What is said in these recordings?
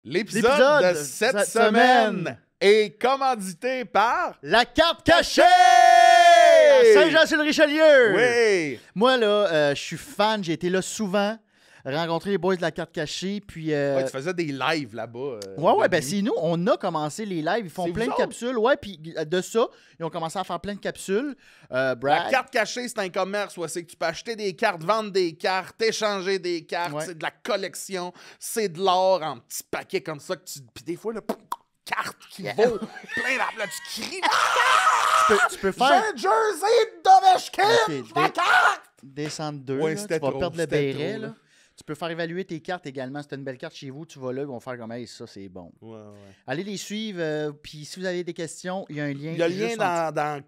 L'épisode de cette semaine est commandité par la carte cachée! Saint-Jean-sur-le-Richelieu! Oui! Moi, là, je suis fan. J'ai été là souvent, rencontrer les boys de la carte cachée. Puis, Ouais, tu faisais des lives là-bas. ouais, ben c'est nous. On a commencé les lives. Ils font C'est plein vous de autres? capsules. Ouais, puis de ça, ils ont commencé à faire plein de capsules. La Brad. carte cachée, c'est un commerce où c'est que tu peux acheter des cartes, vendre des cartes, échanger des cartes. Ouais. C'est de la collection. C'est de l'or en petits paquets comme ça. Puis des fois, là, carte qui vaut plein d'argent. Là, tu cries. Tu peux J'ai faire. un jersey d'Ovechkin! Ok, Ma carte! Descendre deux, Ouais, là, tu c'était vas trop, perdre le c'était béret. trop, Là. là. Tu peux faire évaluer tes cartes également. Si tu as une belle carte chez vous, tu vas là, ils vont faire comme hey, ça, c'est bon. Ouais. Allez les suivre. Puis si vous avez des questions, il y a un lien. Il y a le lien juste en dans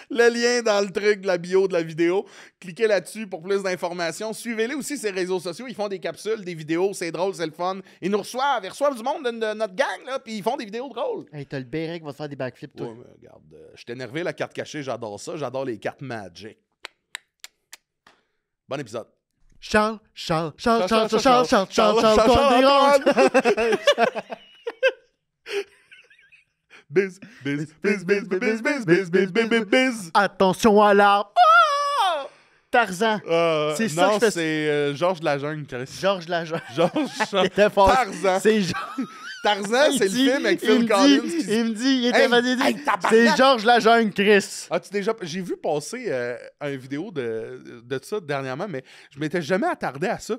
le lien dans le truc de la bio de la vidéo. Cliquez là-dessus pour plus d'informations. Suivez-les aussi sur les réseaux sociaux. Ils font des capsules, des vidéos. C'est drôle, c'est le fun. Ils reçoivent du monde de notre gang, là, puis ils font des vidéos drôles. Hey, t'as le béret qui va te faire des backflips, toi. Ouais, mais regarde, je suis énervé, la carte cachée, j'adore ça. J'adore les cartes Magic. Bon épisode. Charles, Antoine Biz. Attention à l'arbre. Oh! Tarzan. C'est ça que je fais. C'est Georges de la Jungle, Chris. Georges Lajeune. Georges Tarzan. C'est Tarzan, c'est le film avec Phil Collins. Il me dit, il était Hey, validé. hey, tabarnak! C'est Georges Lajeune, Chris. As-tu déjà... J'ai vu passer une vidéo de ça dernièrement, mais je m'étais jamais attardé à ça.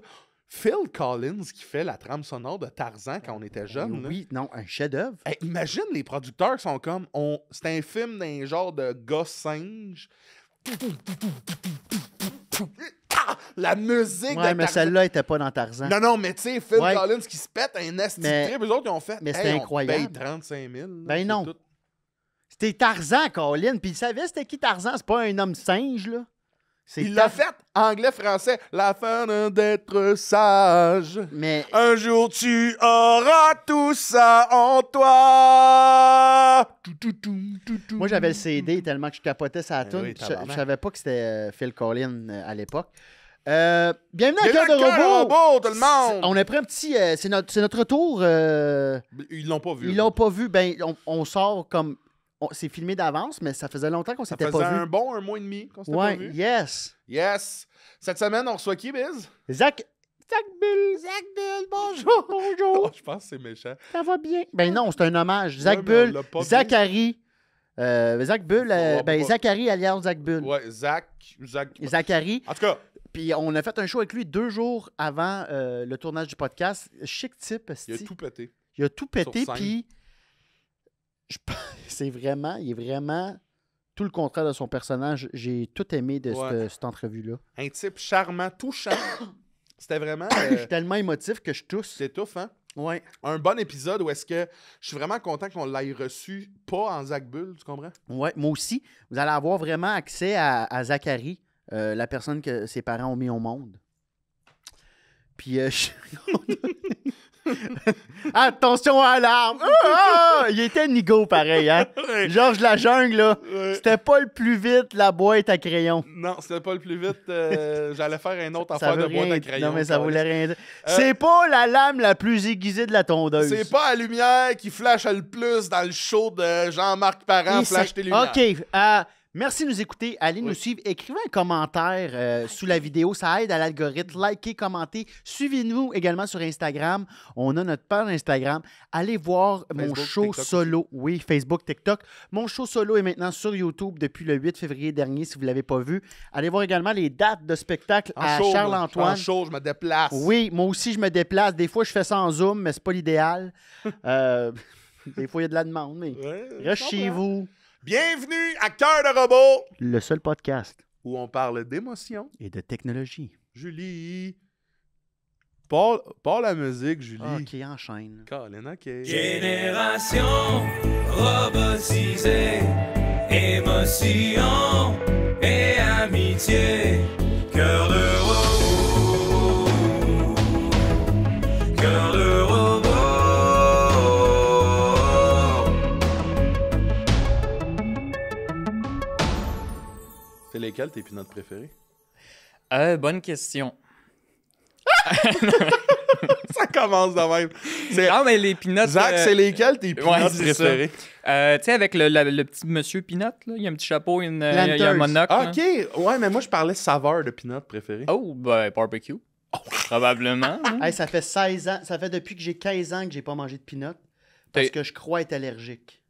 Phil Collins qui fait la trame sonore de Tarzan quand on était jeune. Oui, non, un chef-d'œuvre. Hey, imagine les producteurs qui sont comme... C'est un film d'un genre de gosse singe. La musique Ouais, de mais Tarzan. celle-là était pas dans Tarzan. Non, mais tu sais, Phil Ouais. Collins qui se pète un esti de trip, eux autres, ils ont fait. Mais c'était incroyable. On paye 35 000. là, Ben c'est non. tout. C'était Tarzan, Colin. Puis il savait c'était qui Tarzan. C'est pas un homme singe, là. C'est Il l'a fait anglais-français. La fin d'être sage. Mais Un jour tu auras tout ça en toi. moi, j'avais le CD tellement que je capotais sa Ben tune. oui, Je tabarnak. savais pas que c'était Phil Collins à l'époque. Bienvenue à Bienvenue Cœur de à Cœur Robot! Robot, tout le monde! On a pris un petit... c'est notre retour. Ils l'ont pas vu. Ils l'ont pas vu. Ben, on sort comme... C'est filmé d'avance, mais ça faisait longtemps qu'on Ça s'était faisait pas vu. un mois et demi qu'on s'était Ouais, pas vu. yes. Yes. Cette semaine, on reçoit qui, Biz? Zach Bull, bonjour, bonjour. Oh, je pense que c'est méchant. Ça va bien. Ben non, c'est un hommage. Zach Ouais, mais on Bull, l'a pas dit. Zachary. Zach Bull, On va pas- Zachary alias Zach Bull. Ouais, Zach. Zachary. En tout cas, Puis on a fait un show avec lui 2 jours avant le tournage du podcast. Chic type, il a esti. tout pété. Il a tout pété, Sur scène. puis il est vraiment tout le contraire de son personnage. J'ai tout aimé de Ouais. cette entrevue-là. Un type charmant, touchant. C'était vraiment... Je suis tellement émotif que je tousse. c'est tough, hein? Ouais. Un bon épisode où est-ce que je suis vraiment content qu'on l'ait reçu pas en Zach Bull, tu comprends? Ouais, moi aussi. Vous allez avoir vraiment accès à Zachary, la personne que ses parents ont mis au monde. Puis, attention à l'arme! Il était nigo pareil, hein? Ouais. Georges la jungle, là. Ouais. C'était pas le plus vite la boîte à crayon. Non, c'était pas le plus vite. J'allais faire une autre Ça affaire veut de boîte rien à dire. crayon. Non, mais ça voulait rien dire. Euh, C'est pas la lame la plus aiguisée de la tondeuse. C'est pas la lumière qui flash le plus dans le show de Jean-Marc Parent, Et Flash c'est- tes lumières. OK. Merci de nous écouter. Allez nous suivre. Écrivez un commentaire sous la vidéo. Ça aide à l'algorithme. Likez, commentez. Suivez-nous également sur Instagram. On a notre page Instagram. Allez voir mon Facebook, show TikTok solo. Oui, Facebook, TikTok. Mon show solo est maintenant sur YouTube depuis le 8 février dernier, si vous ne l'avez pas vu. Allez voir également les dates de spectacle à show, moi. Charles-Antoine. En show, je me déplace. Oui, moi aussi, je me déplace. Des fois, je fais ça en Zoom, mais c'est pas l'idéal. Des fois, il y a de la demande, mais Ouais, reste je chez comprends. vous. Bienvenue à Cœur de Robot, Le seul podcast où on parle d'émotion. et de technologie. Julie. Pas la musique, Julie. OK, enchaîne. Colin, OK. Génération robotisée, émotion et amitié, cœur de robot, cœur de robot. C'est lesquels tes peanuts préférés? Bonne question. Ça commence de même. C'est... Non, mais les peanuts... Zach, c'est lesquels tes peanuts ouais, c'est ça. préférés? Tu sais, avec le petit monsieur peanut, là, il y a un petit chapeau, il y a un Planters. monocle. Ah, là. OK. Ouais, mais moi, je parlais saveur de peanuts préférés. Oh, ben, barbecue. Probablement. hein. Hey, ça fait 16 ans, ça fait depuis que j'ai 15 ans que j'ai pas mangé de peanuts parce T'es- que je crois être allergique.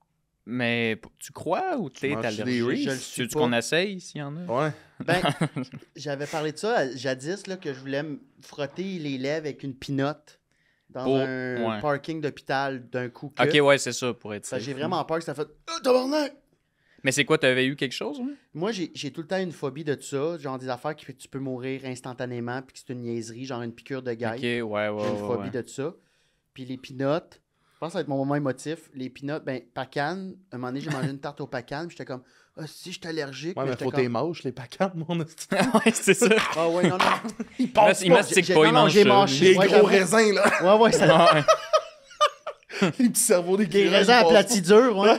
Mais tu crois ou t'es Manges-tu des allergique? Reese's? Je le suis Tu pas. qu'on essaye s'il y en a? Ouais. Ben, j'avais parlé de ça jadis, là, que je voulais me frotter les lèvres avec une pinotte dans Pour- un ouais. parking d'hôpital d'un coup que... Ok, ouais, c'est ça, pour être Fait que safe. j'ai vraiment peur que ça fasse « tabarnak! » Mais c'est quoi, t'avais eu quelque chose? Ouais? Moi, j'ai tout le temps une phobie de ça, genre des affaires qui fait que tu peux mourir instantanément puis que c'est une niaiserie, genre une piqûre de Ok, guêpe. ouais, ouais, J'ai une ouais, phobie ouais. de ça. Puis les pinottes, je pense que ça va être mon moment émotif. Les pinottes, ben, pacan, un moment donné, j'ai mangé une tarte au pacan, puis j'étais comme, ah, si, je suis allergique. Ouais, mais j'étais faut comme, tes moches, les pacanes, mon esti. ouais, c'est ça. ah ouais, non, non. Ils Il mastique pas, il mange j'ai ça. mâché. Des Ouais, gros j'avoue. raisins, là. Ouais, ouais, ça, Ouais. Les petits cerveaux des des crêpes, raisins ils passent aplatis durs, ouais.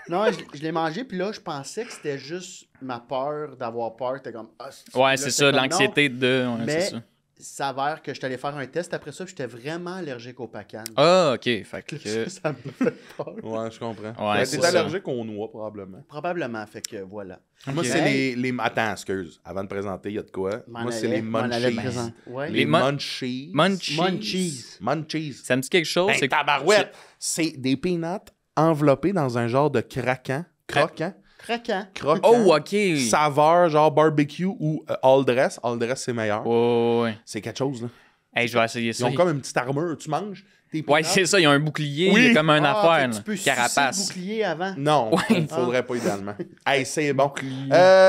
Non, je l'ai mangé, puis là, je pensais que c'était juste ma peur d'avoir peur. C'était comme, ah, Ouais, là, c'est j'étais ça, comme, non. l'anxiété de. Ouais, Mais c'est ça. s'avère que je suis allé faire un test après ça, puis j'étais vraiment allergique au pacan. Ah, ok. Fait que. Ça me fait peur. pas. Ouais, je comprends. Ouais, Ben, c'est t'es ça. allergique aux noix, probablement. Probablement, fait que voilà. Moi, c'est les... Attends, excuse. Avant de présenter, il y a de quoi? Moi, c'est les m'en allais munchies. présenter. Ouais. Les Les mun- munchies. Munchies. Munchies. Ça me dit quelque chose? Ben, c'est tabarouette! C'est des peanuts enveloppés dans un genre de croquant. Croquant. Craquant. Oh, ok. Saveur, genre barbecue ou all dress. All dress, c'est meilleur. Ouais, ouais. C'est quelque chose, là. Hey, je vais essayer Ils ça. ont comme une petite armure. Tu manges tes Ouais, peanuts. c'est ça, il y a un bouclier, Oui. il y a comme un Ah, affaire, fait que là. tu peux sucer le Carapace. bouclier avant. Non, Ouais. il faudrait pas idéalement. Hey, c'est bon.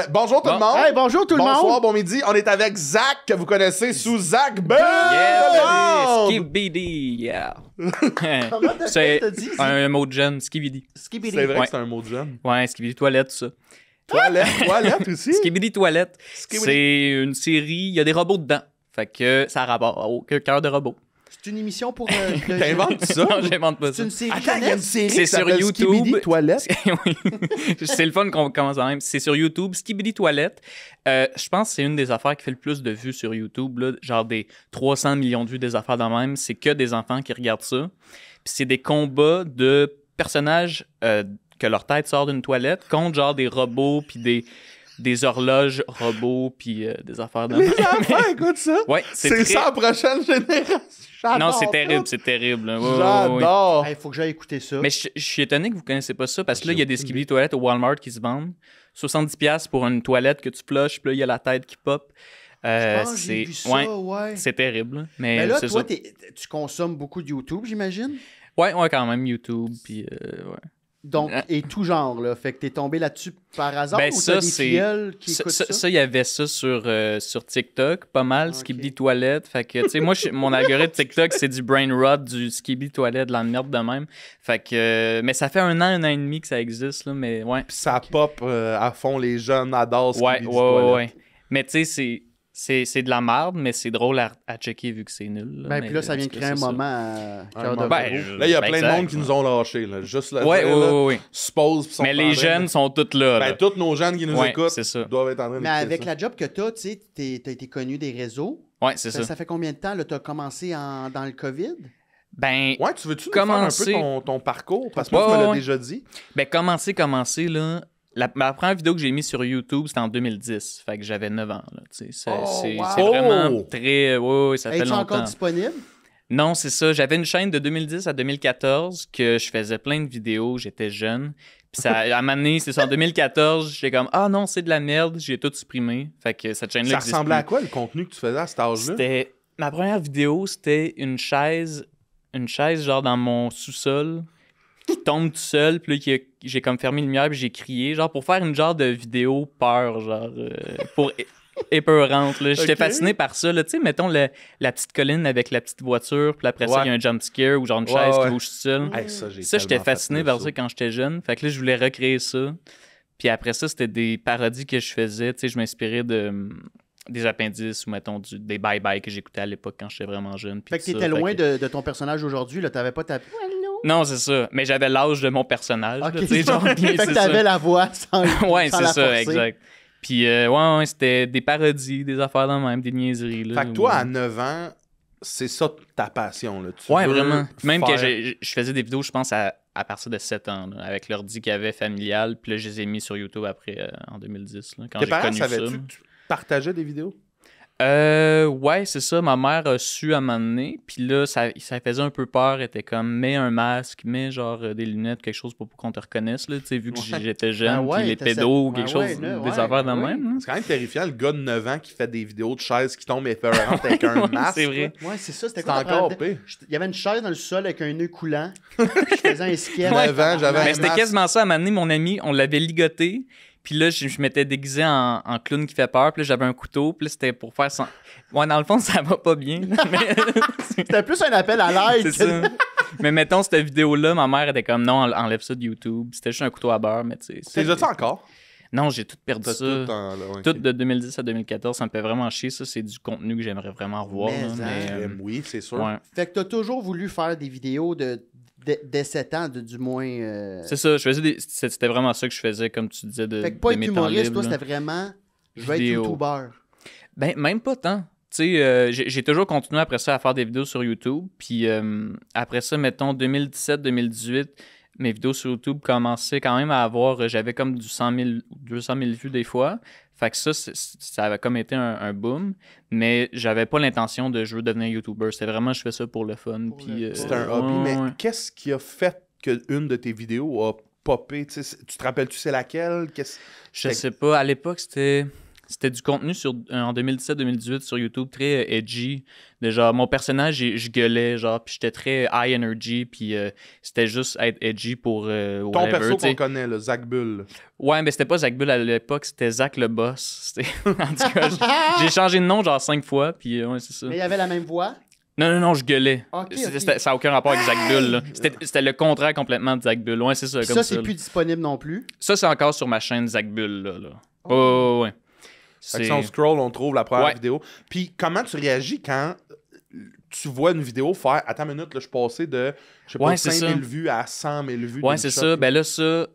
Bonjour tout Bon. le monde. Hey, bonjour tout le Bonsoir, monde. bon midi. On est avec Zach, que vous connaissez sous Zach Bell. Yeah, baby! Skibidi, yeah. Comment t'as dit? Un mot de jeune, skibidi. Skibidi. C'est vrai Ouais. que c'est un mot de jeune. Ouais, skibidi toilette, tout ça. Toilette aussi. Skibidi toilette, Skibidi. c'est une série, il y a des robots dedans. Fait que ça a rapport au cœur de robot. C'est une émission pour... T'inventes ça? Non, j'invente pas C'est ça. une série Attends, il y a une jeunesse? série C'est qui sur s'appelle YouTube. Skibidi Toilette. Oui. C'est le fun qu'on commence quand même. C'est sur YouTube, Skibidi Toilette. Je pense que c'est une des affaires qui fait le plus de vues sur YouTube. Là, genre des 300 millions de vues des affaires dans même. C'est que des enfants qui regardent ça. Puis c'est des combats de personnages que leur tête sort d'une toilette contre genre des robots puis des horloges robots puis des affaires dans Les enfants écoutent ça. Ouais, C'est très... ça la prochaine génération. J'adore Non, c'est ça. terrible, c'est terrible. là. Ouais, ouais, ouais. J'adore. Il faut que j'aille écouter ça. Mais je suis étonné que vous connaissez pas ça parce que là, il y a des Skibidi toilettes au Walmart qui se vendent. 70$ pour une toilette que tu flushes, puis là, il y a la tête qui pop. Je pense que j'ai vu ça, ouais. C'est terrible. là. Mais Mais là, c'est toi, ça. tu consommes beaucoup de YouTube, j'imagine? Ouais, quand même, YouTube. Puis, ouais. Donc, et tout genre, là. Fait que t'es tombé là-dessus par hasard Ben, ou ça, t'as des c'est- filleuls qui écoutent ça? Ça, il y avait ça sur TikTok, pas mal, Ok. Skibidi Toilette. Fait que, tu sais, moi, mon algorithme TikTok, c'est du brain rot, du Skibidi Toilette, de la merde de même. Fait que, mais ça fait un an et demi que ça existe, là, mais ouais. Puis ça pop à fond, les jeunes adorent Ouais, Skibidi ouais, Toilette. ouais. Mais tu sais, c'est de la merde, mais c'est drôle à checker vu que c'est nul. là. Ben, Mais puis là, ça vient de c'est créer un ça. moment à cœur de moment. Ben, gros. Là, il y a Ben, plein de exact, monde qui nous ont lâchés. Là. Juste là. Ouais, ouais, ouais. Suppose. puis sont Mais en les train jeunes de- sont tous là. Ben, là. tous nos jeunes qui nous Ouais, écoutent c'est ça. doivent être en train de Mais avec la job que t'as, tu sais, t'as été connu des réseaux. Ouais, c'est Ça, ça. fait combien de temps? Là, t'as commencé dans le COVID? Ben, Ouais, tu veux-tu nous faire un Commencer- peu ton parcours? Parce que moi, Ouais, tu me l'as ouais. déjà dit. ben commencer, là. Ma première vidéo que j'ai mise sur YouTube, c'était en 2010. Fait que j'avais 9 ans, là. Tu sais, c'est Oh, c'est wow. vraiment très. Ouais, ça fait Es-tu longtemps. encore disponible? Non, c'est ça. J'avais une chaîne de 2010 à 2014 que je faisais plein de vidéos. J'étais jeune. Puis ça, à un moment donné, c'est ça, en 2014, j'étais comme, ah non, c'est de la merde. J'ai tout supprimé. Fait que cette chaîne-là Ça existe ressemblait à plus. quoi le contenu que tu faisais à cet âge-là? C'était... Ma première vidéo, c'était une chaise genre dans mon sous-sol qui tombe tout seul. Puis là, j'ai comme fermé la lumière puis j'ai crié, genre pour faire une genre de vidéo peur, genre pour épeurante. Là. J'étais Ok. fasciné par ça. Là. Tu sais, mettons la petite colline avec la petite voiture, puis après ça, Ouais. il y a un jump scare ou genre une Ouais, chaise ouais. qui bouge tout seul. Hey, ça, j'ai Ça, j'étais tellement fait fasciné par ça. ça quand j'étais jeune. Fait que là, je voulais recréer ça. Puis après ça, c'était des parodies que je faisais. Tu sais, je m'inspirais des appendices ou, mettons, des bye-bye que j'écoutais à l'époque quand j'étais vraiment jeune. puis Fait que tout ça. t'étais loin Fait que- de ton personnage aujourd'hui, là. T'avais pas ta... Non, c'est ça. Mais j'avais l'âge de mon personnage. Ok, là, tu sais, genre, fait c'est que t'avais ça. la voix sans Ouais, sans c'est la ça, forcer. exact. Puis, ouais, c'était des parodies, des affaires dans le même, des niaiseries. Là, Fait que toi, où- à 9 ans, c'est ça ta passion, là. Tu Ouais, veux vraiment. Même que faire- je faisais des vidéos, je pense, à partir de 7 ans, là, avec l'ordi qu'il y avait familial. Puis là, je les ai mis sur YouTube après, en 2010, là, quand Tes j'ai parents connu ça. savaient-tu que tu partageais des vidéos? Ouais, c'est ça. Ma mère a su à un moment donné. Puis là, ça faisait un peu peur. Elle était comme, mets un masque, mets genre des lunettes, quelque chose pour qu'on te reconnaisse, là. Tu sais, vu que Ouais. j'étais jeune, Ah ouais, puis les t'as pédos, cette- quelque ouais, chose, là, des ouais, affaires de oui. même. Là. C'est quand même terrifiant, le gars de 9 ans qui fait des vidéos de chaises qui tombent effreurantes avec un Ouais, masque. c'est vrai. Ouais, c'est ça. C'était C'est quoi la encore première- pire. Il y avait une chaise dans le sol avec un nœud coulant. Puis je faisais un sketch. 9 ans, j'avais Mais un c'était masque. quasiment ça. À un moment donné, mon ami, on l'avait ligoté. Puis là, je m'étais déguisé en clown qui fait peur. Puis là, j'avais un couteau. Puis là, c'était pour faire son... Ouais, dans le fond, ça va pas bien. là, mais... C'était plus un appel à l'aide. c'est que- ça. Mais mettons, cette vidéo-là, ma mère était comme, non, enlève ça de YouTube. C'était juste un couteau à beurre, mais tu sais... C'est déjà encore? Non, j'ai tout perdu T'as ça. tout en... là, ouais, Tout ok. de 2010 à 2014, ça me fait vraiment chier. Ça, c'est du contenu que j'aimerais vraiment revoir. Mais, là, mais, Oui, c'est sûr. ouais. Fait que t'as toujours voulu faire des vidéos dès 7 ans, du moins. C'est ça, je faisais c'était vraiment ça que je faisais, comme tu disais, de Fait que pas de être mes temps humoriste, libres, toi, là. c'était vraiment. Je vais être Vidéo. YouTuber. Ben, même pas tant. Tu sais, j'ai toujours continué après ça à faire des vidéos sur YouTube. Puis après ça, mettons, 2017-2018, mes vidéos sur YouTube commençaient quand même à avoir... J'avais comme du 100 000 ou 200 000 vues des fois. Fait que ça avait comme été un boom. Mais j'avais pas l'intention de je veux devenir YouTuber. C'était vraiment, je fais ça pour le fun. Pour Puis, le fun. C'est un hobby, ouais, mais ouais. qu'est-ce qui a fait qu'une de tes vidéos a popé? Tu sais, tu te rappelles-tu c'est laquelle? Je sais pas. À l'époque, c'était du contenu en 2017-2018 sur YouTube très edgy. De genre, mon personnage, je gueulais, genre, puis j'étais très high energy, puis c'était juste être edgy pour Ton whatever, perso tu sais. qu'on connaît, le Zach Bull. Ouais, mais c'était pas Zach Bull à l'époque, c'était Zach le boss. En tout cas, j'ai changé de nom genre 5 fois, puis ouais, c'est ça. Mais il y avait la même voix. Non, je gueulais. Ok, Ça n'a aucun rapport avec Zach Bull, là. C'était le contraire complètement de Zach Bull. Ouais, c'est ça, Puis comme ça, ça. c'est là. plus disponible non plus. Ça, c'est encore sur ma chaîne Zach Bull, là. Oh. Ouais. Fait que si on scroll, on trouve la première Ouais. vidéo. Puis comment tu réagis quand tu vois une vidéo faire... Attends une minute, là, je suis passé de, je sais pas, Ouais, c'est 5 000 ça. vues à 100 000 vues. Ouais, d'une c'est shot, ça. là. Ben là, ça,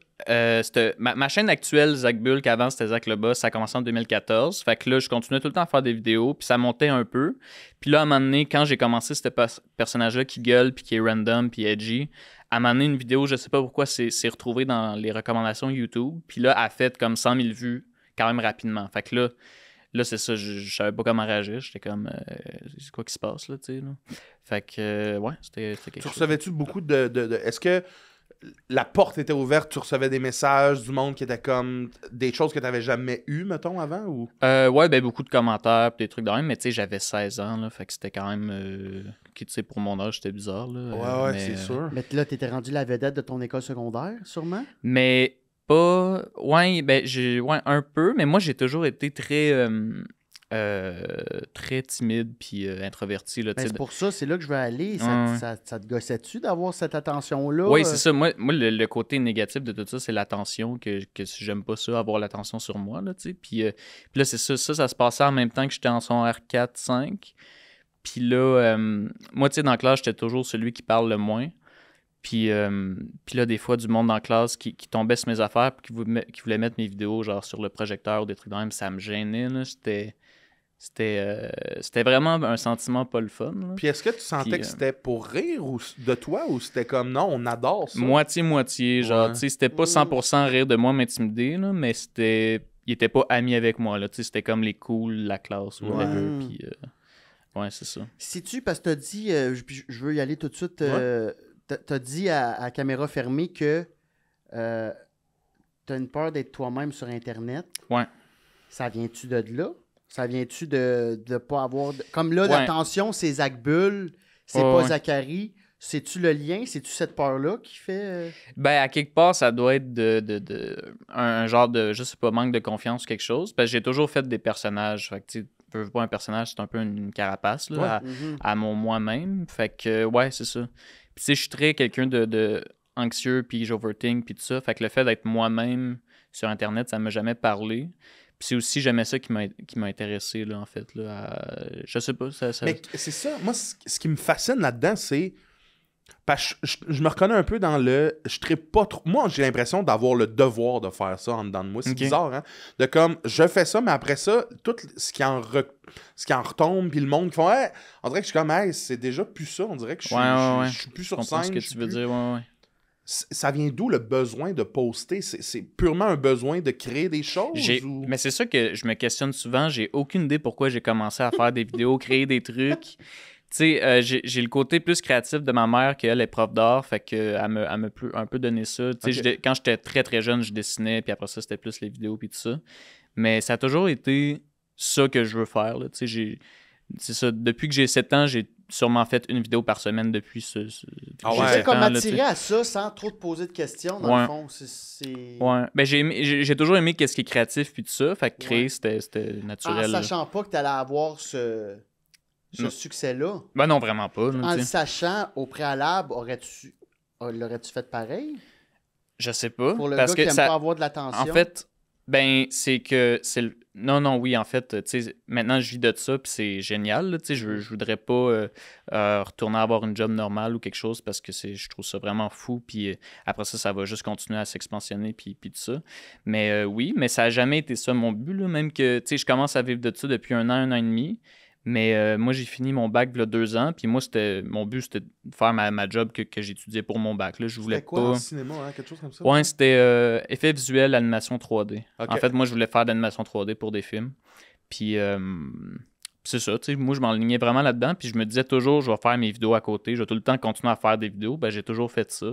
ma chaîne actuelle, Zach Bull, qu'avant c'était Zach le Boss, ça a commencé en 2014. Fait que là, je continuais tout le temps à faire des vidéos, puis ça montait un peu. Puis là, à un moment donné, quand j'ai commencé ce personnage-là qui gueule, puis qui est random, puis edgy, à un moment donné, une vidéo, je sais pas pourquoi, c'est retrouvé dans les recommandations YouTube. Puis là, elle a fait comme 100 000 vues quand même rapidement. Fait que là, c'est ça, je savais pas comment réagir. J'étais comme, c'est quoi qui se passe, là, tu sais, là. Fait que, ouais, c'était quelque Tu chose. recevais-tu beaucoup de... Est-ce que la porte était ouverte, tu recevais des messages du monde qui était comme des choses que tu n'avais jamais eues, mettons, avant? Ou... Ouais, ben beaucoup de commentaires pis des trucs de même, mais tu sais, j'avais 16 ans, là, fait que c'était quand même... tu sais, pour mon âge, c'était bizarre, là. Ouais, mais, c'est sûr. Mais là, t'étais rendu la vedette de ton école secondaire, sûrement? Mais pas... Ouais, ben, ouais, un peu, mais moi, j'ai toujours été très timide puis introverti, là, tu Ben, sais. c'est pour ça, c'est là que je veux aller. Ouais. Ça te gossait-tu d'avoir cette attention-là? Oui, c'est ça. Moi le côté négatif de tout ça, c'est l'attention, que j'aime pas ça, avoir l'attention sur moi, là, tu sais. Puis là, c'est ça. Ça se passait en même temps que j'étais en son R4, 5. Puis là, moi, tu sais, dans la classe, j'étais toujours celui qui parle le moins. Puis là, des fois, du monde dans la classe qui tombait sur mes affaires puis qui voulait mettre mes vidéos, genre, sur le projecteur ou des trucs de même, ça me gênait, là. C'était vraiment un sentiment pas le fun, là. Puis est-ce que tu sentais Puis, que c'était pour rire de toi ou c'était comme non, on adore ça? Moitié-moitié, genre, Ouais. tu sais, c'était pas 100% rire de moi m'intimider, là, mais il était pas ami avec moi, là, tu sais, c'était comme les cools, la classe, ou whatever, Ouais. puis ouais, c'est ça. Si-tu, parce que t'as dit, je veux y aller tout de suite, t'as dit à caméra fermée que t'as une peur d'être toi-même sur Internet. Ouais. Ça vient-tu de là? Ça vient-tu de pas avoir... Comme là, Ouais. l'attention, c'est Zach Bull, c'est Ouais, pas ouais. Zachary. C'est-tu le lien? C'est-tu cette peur-là qui fait... Ben, à quelque part, ça doit être un genre de, je sais pas, manque de confiance ou quelque chose, parce que j'ai toujours fait des personnages, fait que, tu sais, veux pas un personnage, c'est un peu une carapace, là, Mhm. à mon moi-même, fait que, ouais, c'est ça. Puis, tu sais, je suis très quelqu'un de anxieux, puis j'overthink, puis tout ça, fait que le fait d'être moi-même sur Internet, ça m'a jamais parlé. Puis c'est aussi, j'aimais ça qui m'a intéressé, là, en fait, là, je sais pas, ça... Mais c'est ça, moi, ce qui me fascine là-dedans, c'est Parce que je me reconnais un peu dans le... Je trippe pas trop... Moi, j'ai l'impression d'avoir le devoir de faire ça en dedans de moi. C'est Ok. bizarre, hein? De comme, je fais ça, mais après ça, tout ce qui en retombe, puis le monde qui font... Hey! On dirait que je suis comme, hey, c'est déjà plus ça. On dirait que je suis, je suis plus Je sur comprends scène. ce que je suis tu veux plus- dire, ouais. Ça vient d'où le besoin de poster? C'est purement un besoin de créer des choses? Ou... Mais c'est ça que je me questionne souvent. J'ai aucune idée pourquoi j'ai commencé à faire des vidéos, créer des trucs. Tu sais, j'ai le côté plus créatif de ma mère qu'elle est prof d'art, fait qu'elle me peut un peu donner ça. Tu sais, Ok. quand j'étais très très jeune, je dessinais, puis après ça, c'était plus les vidéos puis tout ça. Mais ça a toujours été ça que je veux faire, là. Tu sais, c'est ça, depuis que j'ai 7 ans, j'ai sûrement fait une vidéo par semaine depuis Ah j'ai ouais. C'est 7 comme ans, là, tu sais. attiré à ça sans trop te poser de questions, dans Ouais. le fond. Ouais. Ben, j'ai toujours aimé qu'est-ce qui est créatif puis tout ça, fait que créer, Ouais. c'était En naturel. là. sachant pas que tu allais avoir ce Non. succès-là. Ben non, vraiment pas. là, En tu le sais. sachant au préalable, l'aurais-tu fait pareil? Je sais pas. Pour le parce gars que qui aime ça, pas avoir de l'attention. en fait, ben, c'est que c'est le... Non, oui, en fait, tu sais, maintenant, je vis de ça, puis c'est génial, là, tu sais, je voudrais pas retourner avoir une job normale ou quelque chose, parce que je trouve ça vraiment fou, puis après ça va juste continuer à s'expansionner, puis tout ça. Mais oui, mais ça a jamais été ça mon but, là, même que, tu sais, je commence à vivre de ça depuis un an et demi, mais moi, j'ai fini mon bac, il y a 2 ans, puis moi, mon but, c'était de faire ma job que j'étudiais pour mon bac, là, je voulais C'était quoi, En pas... cinéma, hein? Quelque chose comme ça? Ouais, c'était effet visuel, animation 3D. Ok. En fait, moi, je voulais faire de l'animation 3D pour des films. Puis, c'est ça, tu sais, moi, je m'enlignais vraiment là-dedans. Puis, je me disais toujours, je vais faire mes vidéos à côté. Je vais tout le temps continuer à faire des vidéos. Ben, j'ai toujours fait ça.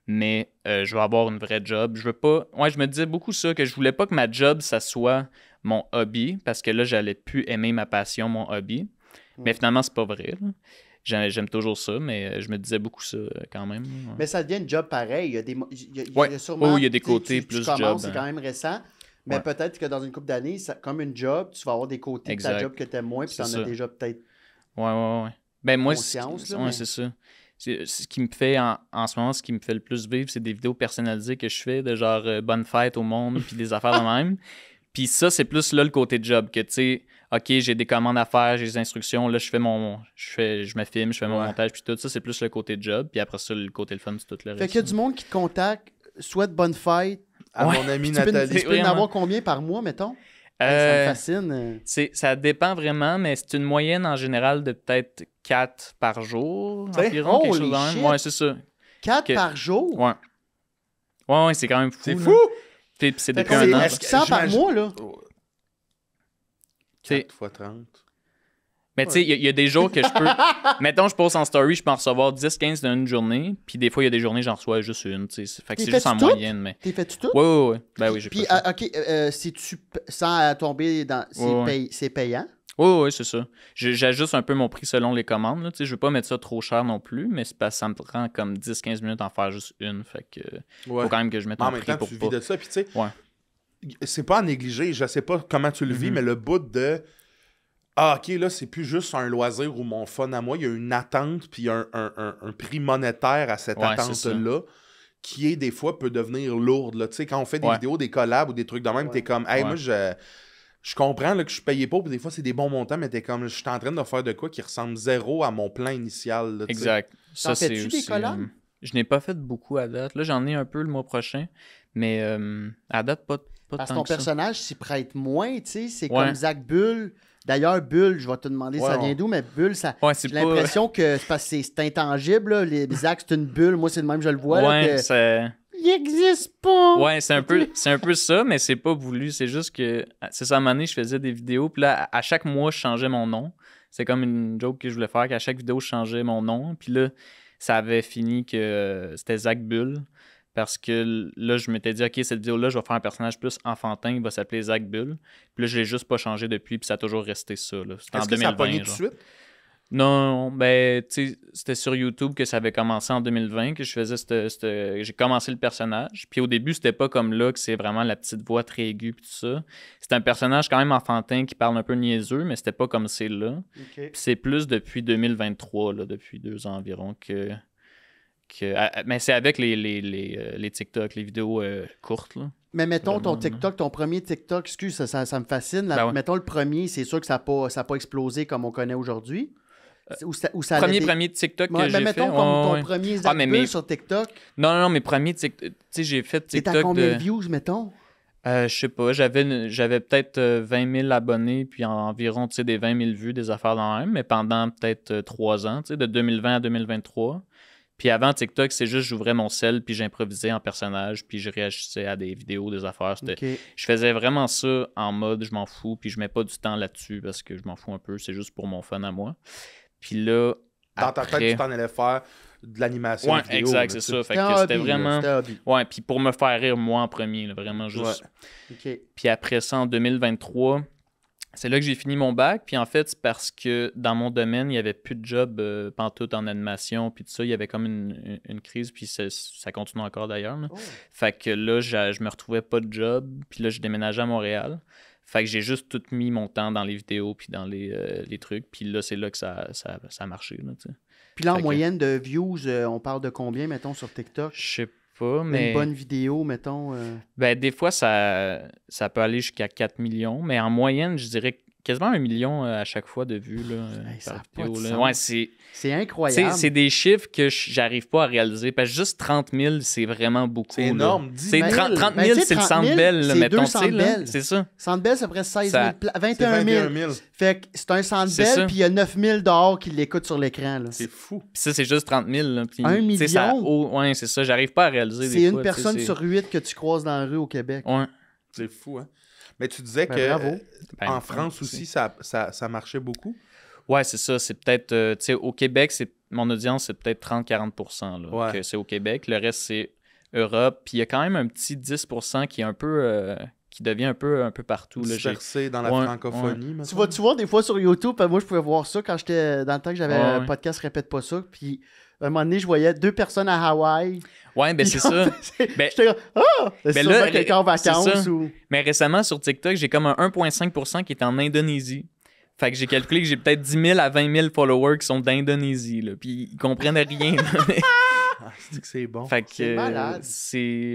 Mais je vais avoir une vraie job. Je veux pas... Ouais, je me disais beaucoup ça, que je voulais pas que ma job, ça soit mon hobby. Parce que là, j'allais plus aimer ma passion, mon hobby. Mais finalement, c'est pas vrai, là. J'aime toujours ça, mais je me disais beaucoup ça quand même. Ouais. Mais ça devient une job pareil. Il y a des, Ouais. il y a sûrement, Oh, il y a des tu sais, côtés tu plus commences, job, c'est hein. quand même récent. Mais Ouais. peut-être que dans une couple d'années, comme une job, tu vas avoir des côtés de ta Exact. job que tu aimes moins, puis tu C'est en ça. as déjà peut-être. Ouais. Ben moi, Conscience, là, ouais, mais- c'est ça. C'est ce qui me fait, en ce moment, ce qui me fait le plus vivre, c'est des vidéos personnalisées que je fais, de genre bonne fête au monde, puis des affaires de même. Puis ça, c'est plus là le côté job, que tu sais, OK, j'ai des commandes à faire, j'ai des instructions, là, je me filme, je fais mon Ouais. montage, puis tout ça, c'est plus le côté job. Puis après ça, le côté le fun, c'est tout le Fait reste. qu'il y a du monde qui te contacte, souhaite bonne fête. À Ouais. mon ami Tu peux, Nathalie. tu peux en Vraiment. avoir combien par mois, mettons? Ça me Euh, fascine. ça dépend vraiment, mais c'est une moyenne en général de peut-être 4 par jour, T'sais, environ, quelque holy chose de même. shit. Ouais, c'est ça. 4 ok. par jour? Ouais. Ouais, c'est quand même fou. C'est là. fou! Puis c'est Fait depuis qu'on un est an. est-ce que- 100 par j'imagine- mois, là. C'est- 4 fois 30. Mais tu sais, il y a des jours que je peux. Mettons, je poste en story, je peux en recevoir 10-15 dans une journée. Puis des fois, il y a des journées, j'en reçois juste une. Tu sais. Fait que T'es c'est juste en fais-tu toutes? moyenne. Mais... T'es fait-tu tout? Ouais. Ben oui, j'ai Puis, pas ça. OK, si tu sans tomber dans. C'est payant. Ouais, c'est ça. J'ajuste un peu mon prix selon les commandes. Là. Tu sais, je veux pas mettre ça trop cher non plus, mais c'est parce que ça me prend comme 10-15 minutes en faire juste une. Fait que Ouais. faut quand même que je mette En un même prix temps, pour tu pas. vis de ça. Puis, tu sais, Ouais. c'est pas à négliger. Je sais pas comment tu le vis, Mhm. mais le bout de. Ah, OK, là, c'est plus juste un loisir ou mon fun à moi. Il y a une attente, puis un prix monétaire à cette Ouais, c'est attente-là, qui est des fois peut devenir lourde. Là. Tu sais, quand on fait des Ouais. vidéos, des collabs ou des trucs de même, Ouais. t'es comme, hey, Ouais. moi, je comprends là, que je suis payé pas, puis des fois, c'est des bons montants, mais t'es comme, je suis en train de faire de quoi qui ressemble zéro à mon plan initial. Là, tu sais. Exact. T'en Ça, c'est fais-tu des aussi, collabs? je n'ai pas fait beaucoup à date. Là, j'en ai un peu le mois prochain, mais à date, pas Parce que tant ton que ça. personnage s'y prête moins, tu sais. C'est Ouais. comme Zach Bull. D'ailleurs, Bull, je vais te demander Ouais, ça ouais. vient d'où, mais Bull, ça. Ouais, c'est J'ai pas... l'impression que c'est parce que c'est intangible, là. Zach, c'est une bulle. Moi, c'est le même, je le vois. là, Ouais, que... c'est... Il existe pas. Ouais, c'est un peu ça, mais c'est pas voulu. C'est juste que, c'est ça, à un moment donné, je faisais des vidéos, puis là, à chaque mois, je changeais mon nom. C'est comme une joke que je voulais faire, qu'à chaque vidéo, je changeais mon nom. Puis là, ça avait fini que c'était Zach Bull. Parce que là, je m'étais dit, OK, cette vidéo-là, je vais faire un personnage plus enfantin, il va s'appeler Zach Bull. Puis là, je l'ai juste pas changé depuis, puis ça a toujours resté ça. Là. C'était en Est-ce que ça a 2020. pogné tout de genre. suite? Non, ben, tu sais, c'était sur YouTube que ça avait commencé en 2020, que je faisais j'ai commencé le personnage. Puis au début, c'était pas comme là, que c'est vraiment la petite voix très aiguë puis tout ça. C'était un personnage quand même enfantin qui parle un peu niaiseux, mais c'était pas comme c'est là. OK. Puis c'est plus depuis 2023, là, depuis 2 ans environ, mais c'est avec les TikTok, les vidéos courtes, là. Mais mettons ton Vraiment, TikTok, ton premier TikTok, excuse, ça me fascine. Ben ouais. Mettons le premier, c'est sûr que ça n'a pas explosé comme on connaît aujourd'hui. Où ça allait Premier TikTok que Ouais, j'ai fait. mettons comme ton ouais. premier Ah, mais Zach mes- sur TikTok. Non, mes premiers TikTok. Tu sais, j'ai fait T'es à TikTok combien de. de views, mettons? Je sais pas, j'avais peut-être 20 000 abonnés, puis environ, tu sais, des 20 000 vues, des affaires dans le même, mais pendant peut-être 3 ans, tu sais, de 2020 à 2023. Puis avant TikTok, c'est juste j'ouvrais mon sel, puis j'improvisais en personnage, puis je réagissais à des vidéos, des affaires. OK. Je faisais vraiment ça en mode je m'en fous, puis je mets pas du temps là-dessus parce que je m'en fous un peu, c'est juste pour mon fun à moi. Puis là, Dans ta tête, après... tu t'en allais faire de l'animation Ouais, vidéo. exact, là, c'est tu sais. ça. Fait C'était que un c'était hobby, là, vraiment... c'était un hobby. Ouais, puis pour me faire rire, moi, en premier, là, vraiment juste... Ouais. OK. Puis après ça, en 2023, c'est là que j'ai fini mon bac. Puis en fait, c'est parce que dans mon domaine, il n'y avait plus de job pantoute en animation. Puis tout ça, il y avait comme une crise. Puis ça continue encore d'ailleurs. Là. Oh. Fait que là, je me retrouvais pas de job. Puis là, je déménageais à Montréal. Fait que j'ai juste tout mis mon temps dans les vidéos puis dans les trucs. Puis là, c'est là que ça a marché. Là, tu sais. Puis là, en Fait que- moyenne de views, on parle de combien, mettons, sur TikTok? Je sais pas, mais... Une bonne vidéo, mettons. Ben, des fois, ça peut aller jusqu'à 4 millions, mais en moyenne, je dirais quasiment 1 million à chaque fois de vues là, Hey, ça par a pas vidéo. de Là. sens. Ouais, c'est C'est c'est des chiffres que j'arrive pas à réaliser. Parce que juste 30 000, c'est vraiment beaucoup. C'est là. énorme. 10 C'est 000. 30 000, Ben, tu sais, c'est le 30 Centre 000, Bell, là, c'est mettons. deux tu sais, Centre là. Bell. C'est ça. Centre Bell, ça ferait 16 Ça- 000 C'est 21 000. 21 000. Fait que c'est un Centre C'est Bell, ça. puis il y a 9 000 dehors qui l'écoutent sur l'écran. là. C'est fou. Puis ça, c'est juste 30 000. Là. Puis, 1 tu sais, ça- million? ouais, c'est ça. J'arrive pas à réaliser. C'est des une fois, tu sais, personne c'est- sur 8 que tu croises dans la rue au Québec. Ouais. C'est fou, hein. Mais tu disais Ben, que bravo. Ben, en France c'est- aussi, ça marchait beaucoup. Ouais, c'est ça. C'est peut-être. Tu sais, au Québec, mon audience, c'est peut-être 30-40 là, Ouais. que c'est au Québec. Le reste, c'est Europe. Puis il y a quand même un petit 10 qui est un peu. Qui devient un peu partout. Là. Dispersé dans la Ouais, francophonie. mettons. Tu vois, des fois sur YouTube, moi je pouvais voir ça quand j'étais dans le temps que j'avais Ouais, un ouais. podcast Répète pas ça. Puis à un moment donné, je voyais 2 personnes à Hawaï. Ouais, ben c'est ça. Ben- J'étais comme, ah! C'est Ben sûrement là, quelqu'un en c'est vacances ça. ou. Mais récemment, sur TikTok, j'ai comme un 1,5% qui est en Indonésie. Fait que j'ai calculé que j'ai peut-être 10 000 à 20 000 followers qui sont d'Indonésie. Là. Puis ils comprennent rien. là, mais- Ah, c'est que c'est bon. Fait que C'est malade.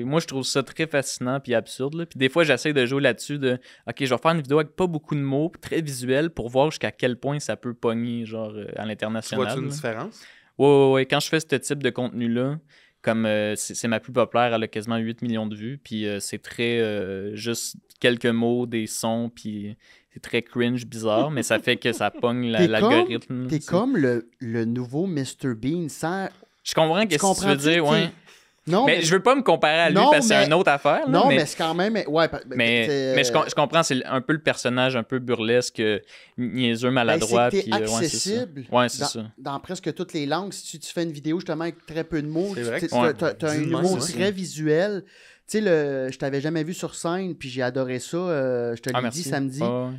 moi je trouve ça très fascinant puis absurde là. Puis des fois j'essaie de jouer là-dessus de OK, je vais faire une vidéo avec pas beaucoup de mots, très visuel pour voir jusqu'à quel point ça peut pogner genre à Tu l'international. vois-tu une là. différence? Ouais, quand je fais ce type de contenu là, comme c'est ma plus populaire, elle a quasiment 8 millions de vues puis c'est très juste quelques mots, des sons puis c'est très cringe, bizarre, mais ça fait que ça pogne T'es l'algorithme. T'es tu sais. comme le nouveau Mr. Bean sans. Je comprends ce que tu veux comprends-tu, dire, t'es- ouais. Non, Mais je veux pas me comparer à lui Non, parce que c'est mais- une autre affaire. là, Non, mais... mais c'est quand même. Ouais, Mais je comprends, c'est un peu le personnage un peu burlesque, niaiseux, maladroit. c'est que puis, t'es ouais, c'est ça. accessible Ouais, c'est dans, ça. dans presque toutes les langues. Si tu fais une vidéo justement avec très peu de mots, C'est vrai que t'as un dis de même, humour ouais. très visuel. Tu sais, je t'avais jamais vu sur scène, puis j'ai adoré ça. Je te Ah, l'ai dit merci. samedi. Ouais.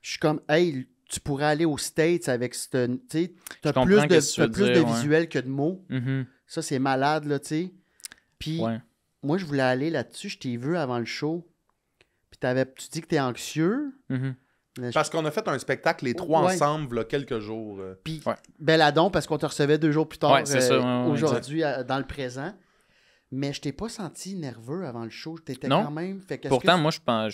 Je suis comme, hey, tu pourrais aller aux States avec cette. Tu sais, t'as Je plus comprends de, qu'est-ce que tu t'as veux plus dire, de ouais. visuel que de mots. Mhm. Ça, c'est malade, là, tu sais. Puis, Ouais. moi, je voulais aller là-dessus. Je t'ai vu avant le show. Puis, tu dis que t'es anxieux. Mhm. Mais je- Parce qu'on a fait un spectacle, les trois Ouais. ensemble, là, quelques jours. Puis, Ouais. Belladon, parce qu'on te recevait 2 jours plus tard, Ouais, c'est ça, ouais, aujourd'hui, dans le présent. Mais je t'ai pas senti nerveux avant le show. T'étais Non. quand même. Fait qu'est-ce Pourtant, que- moi,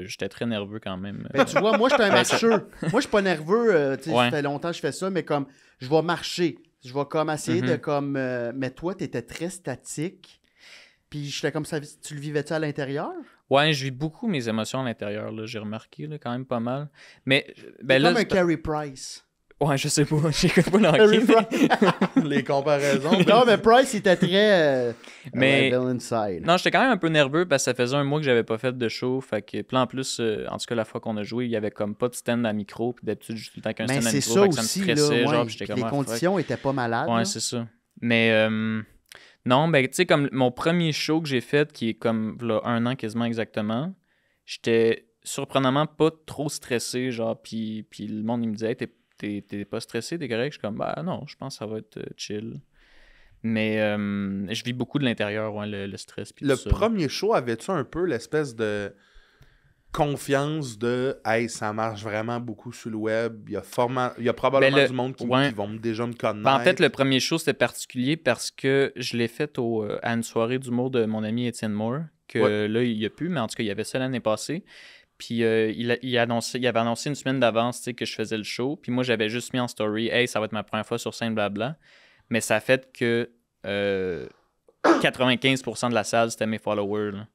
j'étais très nerveux quand même. Ben, tu vois, moi, je suis un marcheur. Moi, je suis pas nerveux. Tu sais, Ouais. Ça fait longtemps que je fais ça, mais comme, je vais marcher. Je vais comme essayer Mhm. de comme. Mais toi, t'étais très statique. Puis, j'étais comme ça. Tu le vivais-tu à l'intérieur? Ouais, je vis beaucoup mes émotions à l'intérieur, là, j'ai remarqué, là, quand même pas mal. Mais, T'es ben là, comme un Carey Price. ouais, je sais pas, j'écoute pas le Carey hockey. Price. Les comparaisons. Non, mais Price, il était très. Mais- Devil Inside. Non, j'étais quand même un peu nerveux parce que ça faisait un mois que j'avais pas fait de show. Fait que, puis là, en plus, en tout cas, la fois qu'on a joué, il y avait comme pas de stand à micro. Puis d'habitude, juste tout le temps qu'un Mais stand à c'est micro. ça fait que ça aussi, me là. stressait, Ouais. genre, puis j'étais Puis comme, les ah, fuck. conditions étaient pas malades. Ouais, là. c'est ça. Mais non, ben, tu sais, comme mon premier show que j'ai fait, qui est comme là, 1 an quasiment exactement, j'étais surprenamment pas trop stressé, genre, puis le monde, il me disait, hey, t'es pas stressé, t'es correct? Je suis comme, bah non, je pense que ça va être chill. Mais je vis beaucoup de l'intérieur, ouais, le stress. Puis Le tout ça. premier show, avais-tu un peu l'espèce de confiance de « Hey, ça marche vraiment beaucoup sur le web. Il y a probablement Ben, du monde qui ouais. vont déjà me connaître. Ben, en fait, le premier show, c'était particulier parce que je l'ai fait à une soirée d'humour de mon ami Étienne Moore, que Ouais. là, il n'y a plus, mais en tout cas, il y avait ça l'année passée. Puis il avait annoncé une semaine d'avance, tu sais, que je faisais le show. Puis moi, j'avais juste mis en story, hey, ça va être ma première fois sur scène, blabla. Mais ça a fait que 95% de la salle, c'était mes followers. Là.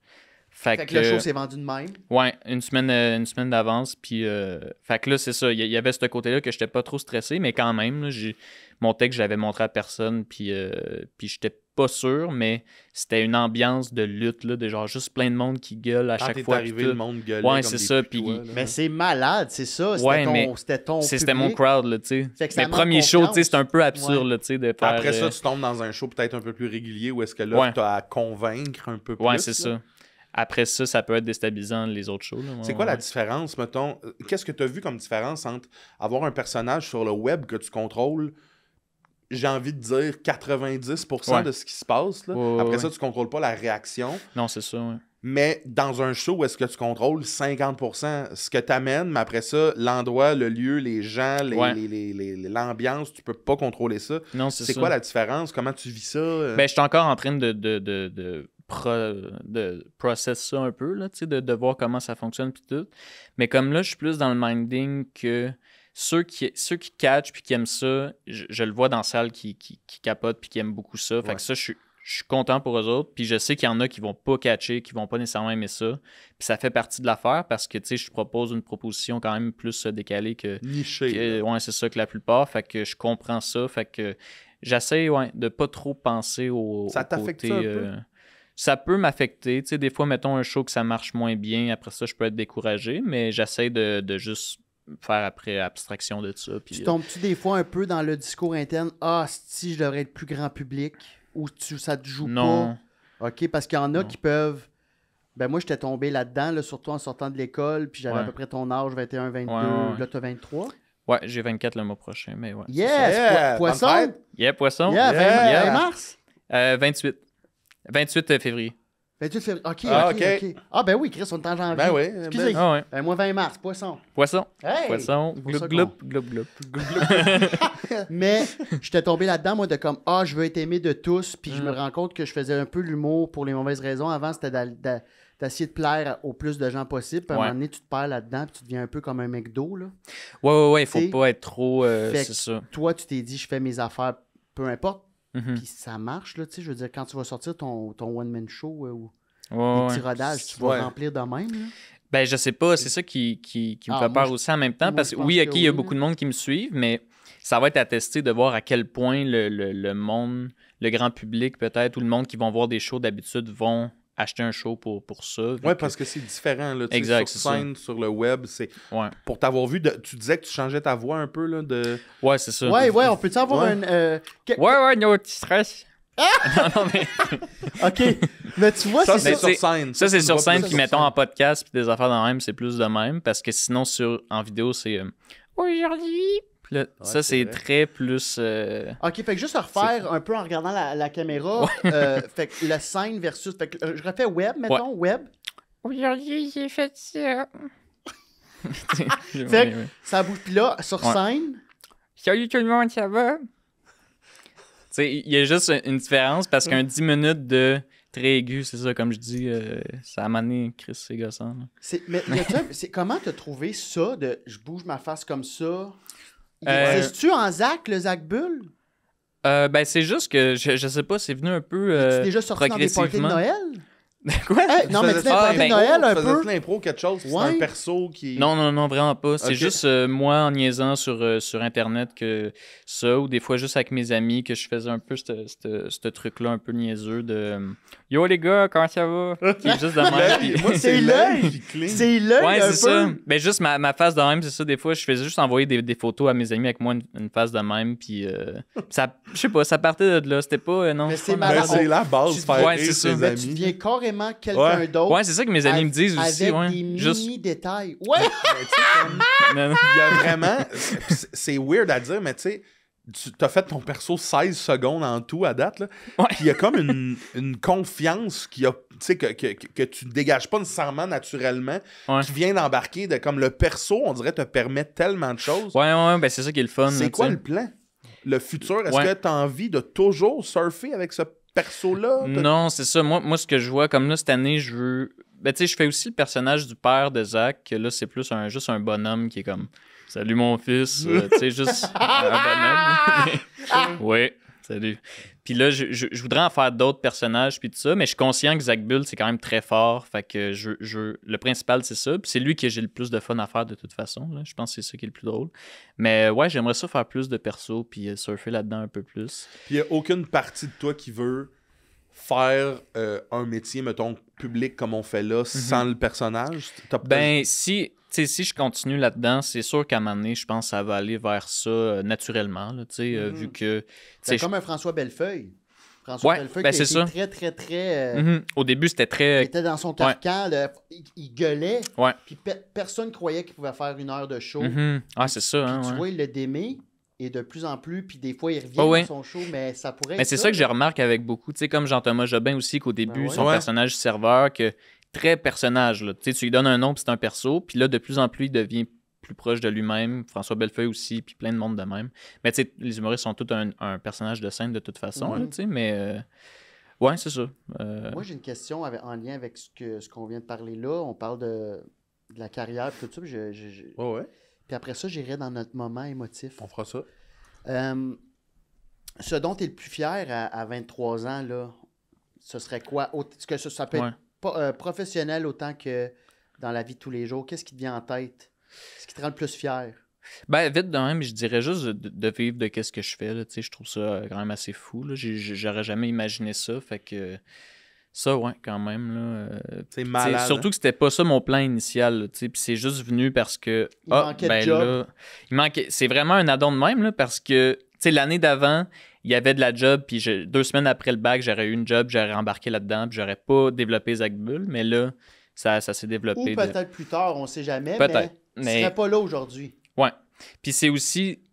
Fait que le show s'est vendu de même. Ouais, une semaine d'avance. Puis, fait que là, c'est ça. Il y avait ce côté-là que j'étais pas trop stressé, mais quand même, là, mon texte, je l'avais montré à personne. Puis j'étais pas sûr, mais c'était une ambiance de lutte, là, de genre juste plein de monde qui gueule à Quand chaque t'es fois. arrivé, le monde gueulait Ouais, comme c'est des ça, putois, puis- là. Mais c'est malade, c'est ça. C'était Ouais, ton, mais c'était mon public. crowd, là, tu sais. Fait que ça Mes manque premiers shows, tu sais, confiance. c'est un peu absurde, Ouais. là, tu sais, de faire... Après ça, tu tombes dans un show peut-être un peu plus régulier où est-ce que là, Ouais. tu as à convaincre un peu plus. Ouais, c'est là. ça. Après ça peut être déstabilisant, les autres shows. Là. C'est quoi la différence, mettons? Qu'est-ce que tu as vu comme différence entre avoir un personnage sur le web que tu contrôles, j'ai envie de dire 90% Ouais. de ce qui se passe. Là. Ouais, Après ouais. ça, tu contrôles pas la réaction. Non, c'est ça, ouais. Mais dans un show, où est-ce que tu contrôles 50% ce que tu amènes, mais après ça, l'endroit, le lieu, les gens, Ouais. l'ambiance, tu peux pas contrôler ça. Non, c'est C'est ça. quoi la différence? Comment tu vis ça? Ben, je suis encore en train de process ça un peu, là, tu sais, de voir comment ça fonctionne puis tout. Mais comme là, je suis plus dans le minding que ceux qui catchent puis qui aiment ça, je le vois dans la salle qui capotent puis qui aiment beaucoup ça. Fait Ouais. que ça, je suis content pour eux autres. Puis je sais qu'il y en a qui vont pas catcher, qui vont pas nécessairement aimer ça. Puis ça fait partie de l'affaire parce que, tu sais, je propose une proposition quand même plus décalée que... Niché. Ouais, c'est ça que la plupart. Fait que je comprends ça. Fait que j'essaie de pas trop penser au Ça au t'affecte côté, ça un peu? Ça peut m'affecter. Tu sais, des fois, mettons un show que ça marche moins bien. Après ça, je peux être découragé. Mais j'essaie de juste faire après abstraction de ça. Puis, Tu tombes-tu des fois un peu dans le discours interne? Ah, si je devrais être plus grand public? Ou ça te joue non. pas? OK, parce qu'il y en a Non. qui peuvent... Ben moi, j'étais tombé là-dedans, là, surtout en sortant de l'école, puis j'avais Ouais. à peu près ton âge, 21, 22, Ouais. là, t'as 23. Ouais, j'ai 24 le mois prochain. Mais ouais. Yes! Yeah! Poisson! Bonne fête! Yeah, poisson. Yeah, 20, Yeah! 20 mars? 28. 28 février. 28 février. OK, Ah, OK, OK. OK. Ah, ben oui, Chris, on est en janvier. Ben oui. Excusez. Ah ouais. Ben moi, 20 mars, poisson. Poisson. Hey! Poisson. C'est pour ça Gloup, qu'on- gloup, gloup, gloup. Mais j'étais tombé là-dedans, moi, de comme, ah, je veux être aimé de tous, puis Mm. je me rends compte que je faisais un peu l'humour pour les mauvaises raisons. Avant, c'était d'essayer de plaire au plus de gens possible. Puis à un Ouais. moment donné, tu te perds là-dedans, puis tu deviens un peu comme un McDo, là. Ouais, il faut T'sais, pas être trop... fait c'est que ça. Toi, tu t'es dit, je fais mes affaires, peu importe. Mhm. Puis ça marche, là, tu sais. Je veux dire, quand tu vas sortir ton one-man show ou Ouais, des ouais. petits rodages, tu vas Ouais. remplir de même, là. Ben, je sais pas, c'est ça qui me Ah, fait moi, peur aussi en même temps, moi, parce je que pense oui, que OK, il y a oui. beaucoup de monde qui me suivent, mais ça va être à tester de voir à quel point le monde, le grand public peut-être, ou le monde qui vont voir des shows d'habitude vont acheter un show pour ça. vu Ouais, que- parce que c'est différent. Là, tu sais, Exact, sur c'est ça. scène, sur le web, c'est... Ouais, Pour t'avoir vu, tu disais que tu changeais ta voix un peu, là, de... ouais c'est ça. Ouais, on peut-tu avoir Ouais. un... Ouais, no, tu stresses. non, mais OK. Mais tu vois, Ça, c'est c'est ça. Mais sur scène. ça, c'est une sur voix scène, plus puis sur mettons scène. en podcast, puis des affaires de même, c'est plus de même, parce que sinon, en vidéo, c'est aujourd'hui. Puis là, ça, c'est c'est vrai. très plus. OK, fait que juste refaire un peu en regardant la caméra. Fait que la scène versus... Fait que je refais web, mettons, web. Aujourd'hui, j'ai fait ça. Fait que ça bouge. Puis là, sur Ouais. scène... Salut tout le monde, ça va? Tu sais, il y a juste une différence parce qu'un 10 minutes de très aigu, c'est ça, comme je dis, ça a mané Chris, c'est gossant. là. Mais y a-tu comment t'as trouvé ça de je bouge ma face comme ça? Euh, Existe-tu en Zach, le Zach Bull? Ben, c'est juste que, je sais pas, c'est venu un peu Tu déjà sorti dans des parties de progressivement. Noël? Quoi? Hey, non, mais tu sais, Faisais-tu parties de ben, Noël un faisais-tu peu. l'impro quelque chose? C'est Ouais. un perso qui... Non, vraiment pas. C'est Ok. juste moi en niaisant sur Internet que ça, ou des fois juste avec mes amis que je faisais un peu ce truc-là un peu niaiseux de Yo les gars, comment ça va? Qui est juste de même. puis- Moi, C'est c'est l'œil. l'œil qui cligne. C'est l'œil Ouais, un c'est peu. ça. Ben, juste ma face de même, c'est ça. Des fois, je faisais juste envoyer des photos à mes amis avec moi, une face de même. Puis, ça, je sais pas, ça partait de là. C'était pas. Non, Mais c'est c'est pas malade. Ben, c'est la base, Tu- faire Ouais, rire c'est ça. ses Mais tu amis. deviens carrément quelqu'un Ouais. d'autre. Ouais, c'est ça que mes amis me disent aussi. Avec Ouais. des Juste. mini-détails. Ouais! Mais tu sais, comme, Non, non. il y a vraiment... C'est weird à dire, mais tu sais, tu t'as fait ton perso 16 secondes en tout à date, là. Ouais. Puis il y a comme une confiance qui a, tu sais, que tu dégages pas nécessairement naturellement, Ouais. qui vient d'embarquer, de comme le perso, on dirait, te permet tellement de choses. Ouais, ben c'est ça qui est le fun. là, C'est tu quoi sais. le plan? Le futur, est-ce Ouais. que tu as envie de toujours surfer avec ce perso-là? Non, c'est ça. Moi, ce que je vois, comme là, cette année, je veux Ben, tu sais, je fais aussi le personnage du père de Zach, que là, c'est plus juste un bonhomme qui est comme « Salut, mon fils! » Tu sais, juste un bonhomme. Oui, salut. Puis là, je voudrais en faire d'autres personnages, puis tout ça, mais je suis conscient que Zach Bull, c'est quand même très fort, fait que le principal, c'est ça, puis c'est lui que j'ai le plus de fun à faire de toute façon, là. Je pense que c'est ça qui est le plus drôle. Mais ouais, j'aimerais ça faire plus de persos, puis surfer là-dedans un peu plus. Puis il n'y a aucune partie de toi qui veut faire un métier, mettons, public comme on fait là, sans le personnage? Ben, si je continue là-dedans, c'est sûr qu'à un moment donné, je pense que ça va aller vers ça naturellement, là, vu que... C'est comme un François Bellefeuille. François Bellefeuille ben qui c'est était très... Au début, c'était très... Il était dans son carcan, là, il gueulait, Ouais. puis personne croyait qu'il pouvait faire 1 heure de show. Ah, c'est ça, hein, Tu ouais. vois, il l'a démé, et de plus en plus, puis des fois, il revient Ouais. dans son show, mais ça pourrait Mais être c'est ça que je remarque avec beaucoup. Tu sais, comme Jean-Thomas Jobin aussi, qu'au début, son personnage serveur, que très personnage. Là. Tu sais, tu lui donnes un nom, puis c'est un perso. Puis là, de plus en plus, il devient plus proche de lui-même. François Bellefeuille aussi, puis plein de monde de même. Mais tu sais, les humoristes sont tous un personnage de scène de toute façon. Là, tu sais, mais ouais, c'est ça. Moi, j'ai une question en lien avec ce qu'on vient de parler là. On parle de la carrière et tout ça. Puis puis après ça, j'irai dans notre moment émotif. On fera ça. Ce dont tu es le plus fier à 23 ans, là, ce serait quoi? Est-ce que ça peut être professionnel autant que dans la vie de tous les jours? Qu'est-ce qui te vient en tête? Ce qui te rend le plus fier? Ben, vite de même, je dirais juste de vivre de qu'est-ce que je fais. Là, je trouve ça quand même assez fou. Là. J'aurais jamais imaginé ça. Fait que ça, ouais, quand même. Là, c'est malade. Surtout que c'était pas ça mon plan initial. Puis c'est juste venu parce que. Il manquait de job. Là, c'est vraiment un addon de même là, parce que l'année d'avant, il y avait de la job, puis 2 semaines après le bac, j'aurais eu une job, j'aurais embarqué là-dedans, puis j'aurais pas développé Zach Bull, mais là, ça s'est développé. Ou peut-être plus tard, on sait jamais, peut-être, mais tu serais pas là aujourd'hui. Ouais. Puis c'est aussi